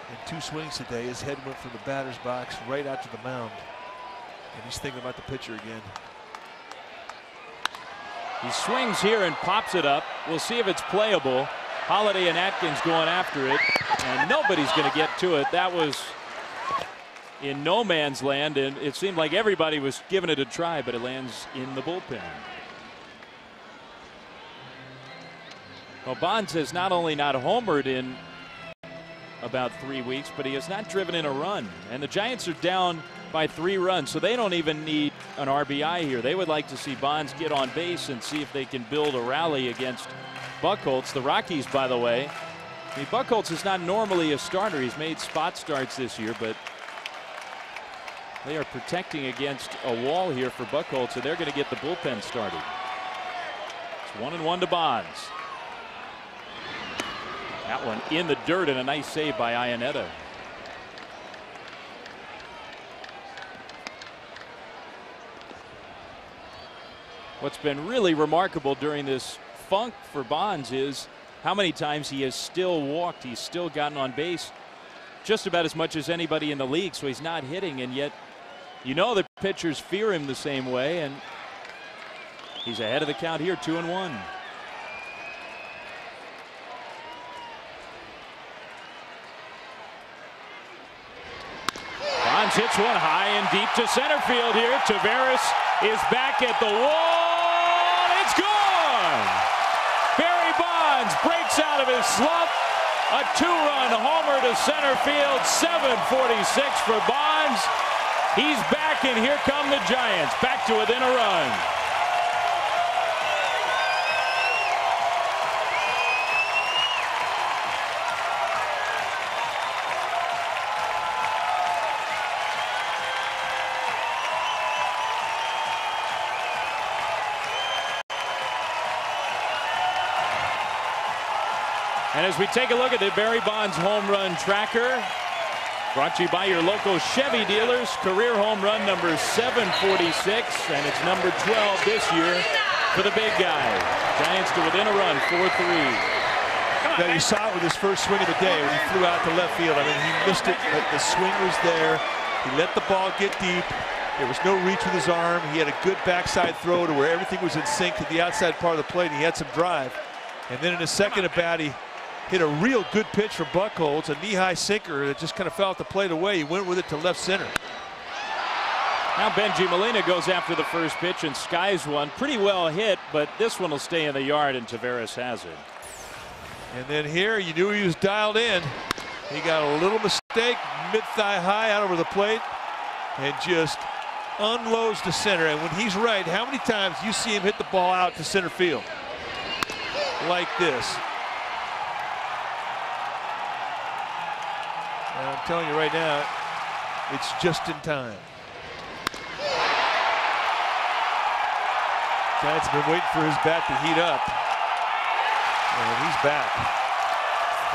In 2 swings today, his head went from the batter's box right out to the mound, and he's thinking about the pitcher again.
He swings here and pops it up. We'll see if it's playable. Holiday and Atkins going after it, and nobody's going to get to it. That was in no man's land, and it seemed like everybody was giving it a try, but it lands in the bullpen. Well, Bonds has not only not homered in about 3 weeks, but he has not driven in a run. And the Giants are down by 3 runs, so they don't even need an RBI here. They would like to see Bonds get on base and see if they can build a rally against Buchholz. The Rockies, by the way, I mean, Buchholz is not normally a starter. He's made spot starts this year, but they are protecting against a wall here for Buchholz, so they're going to get the bullpen started. It's 1-1 to Bonds. That one in the dirt, and a nice save by Iannetta. What's been really remarkable during this funk for Bonds is how many times he has still walked. He's still gotten on base just about as much as anybody in the league, so he's not hitting, and yet you know the pitchers fear him the same way, and he's ahead of the count here, 2-1. Bonds hits one high and deep to center field here. Taveras is back at the wall. It's gone. Barry Bonds breaks out of his slump. A 2-run homer to center field. 7:46 for Bonds. He's back, and here come the Giants, back to within a run. And as we take a look at the Barry Bonds home run tracker, brought to you by your local Chevy dealers, career home run number 746, and it's number 12 this year for the big guy. Giants to within a run, 4-3.
Now, you saw it with his first swing of the day when he flew out to left field. I mean, he missed it, but the swing was there. He let the ball get deep. There was no reach with his arm. He had a good backside throw to where everything was in sync to the outside part of the plate. He had some drive. And then in his second at bat, he hit a real good pitch for Buchholz, a knee-high sinker that just kind of fell off the plate away. He went with it to left center.
Now Benji Molina goes after the first pitch and skies one. Pretty well hit, but this one will stay in the yard, and Taveras has it.
And then here, you knew he was dialed in. He got a little mistake, mid-thigh high out over the plate, and just unloads to center. And when he's right, how many times you see him hit the ball out to center field? Like this. And I'm telling you right now, it's just in time. Giants have been waiting for his bat to heat up. And he's back.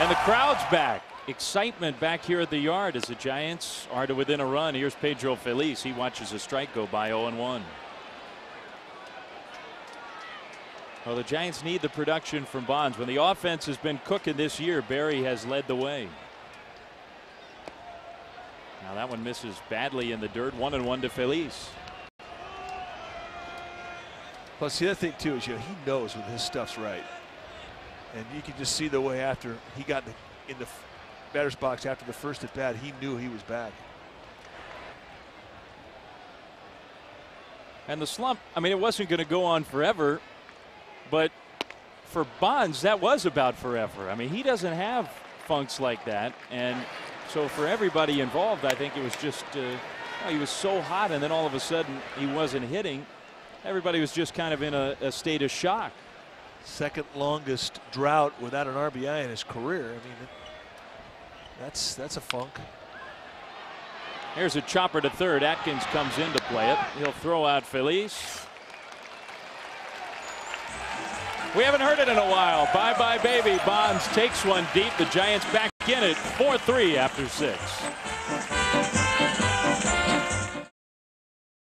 And the crowd's back. Excitement back here at the yard as the Giants are to within a run. Here's Pedro Feliz. He watches a strike go by, 0-1. Well, the Giants need the production from Bonds. When the offense has been cooking this year, Barry has led the way. Now that one misses badly in the dirt. 1-1 to Feliz.
Plus, the other thing too is, he knows when his stuff's right, and you can just see the way after he got in the batter's box after the first at bat, he knew he was back.
And the slump, I mean, it wasn't going to go on forever, but for Bonds, that was about forever. I mean, he doesn't have funks like that, and so for everybody involved, I think it was just he was so hot, and then all of a sudden he wasn't hitting. Everybody was just kind of in a state of shock.
Second longest drought without an RBI in his career. I mean, that's a funk.
Here's a chopper to third. Atkins comes in to play it. He'll throw out Feliz. We haven't heard it in a while. Bye-bye, baby. Bonds takes one deep. The Giants back in it, 4-3 after 6.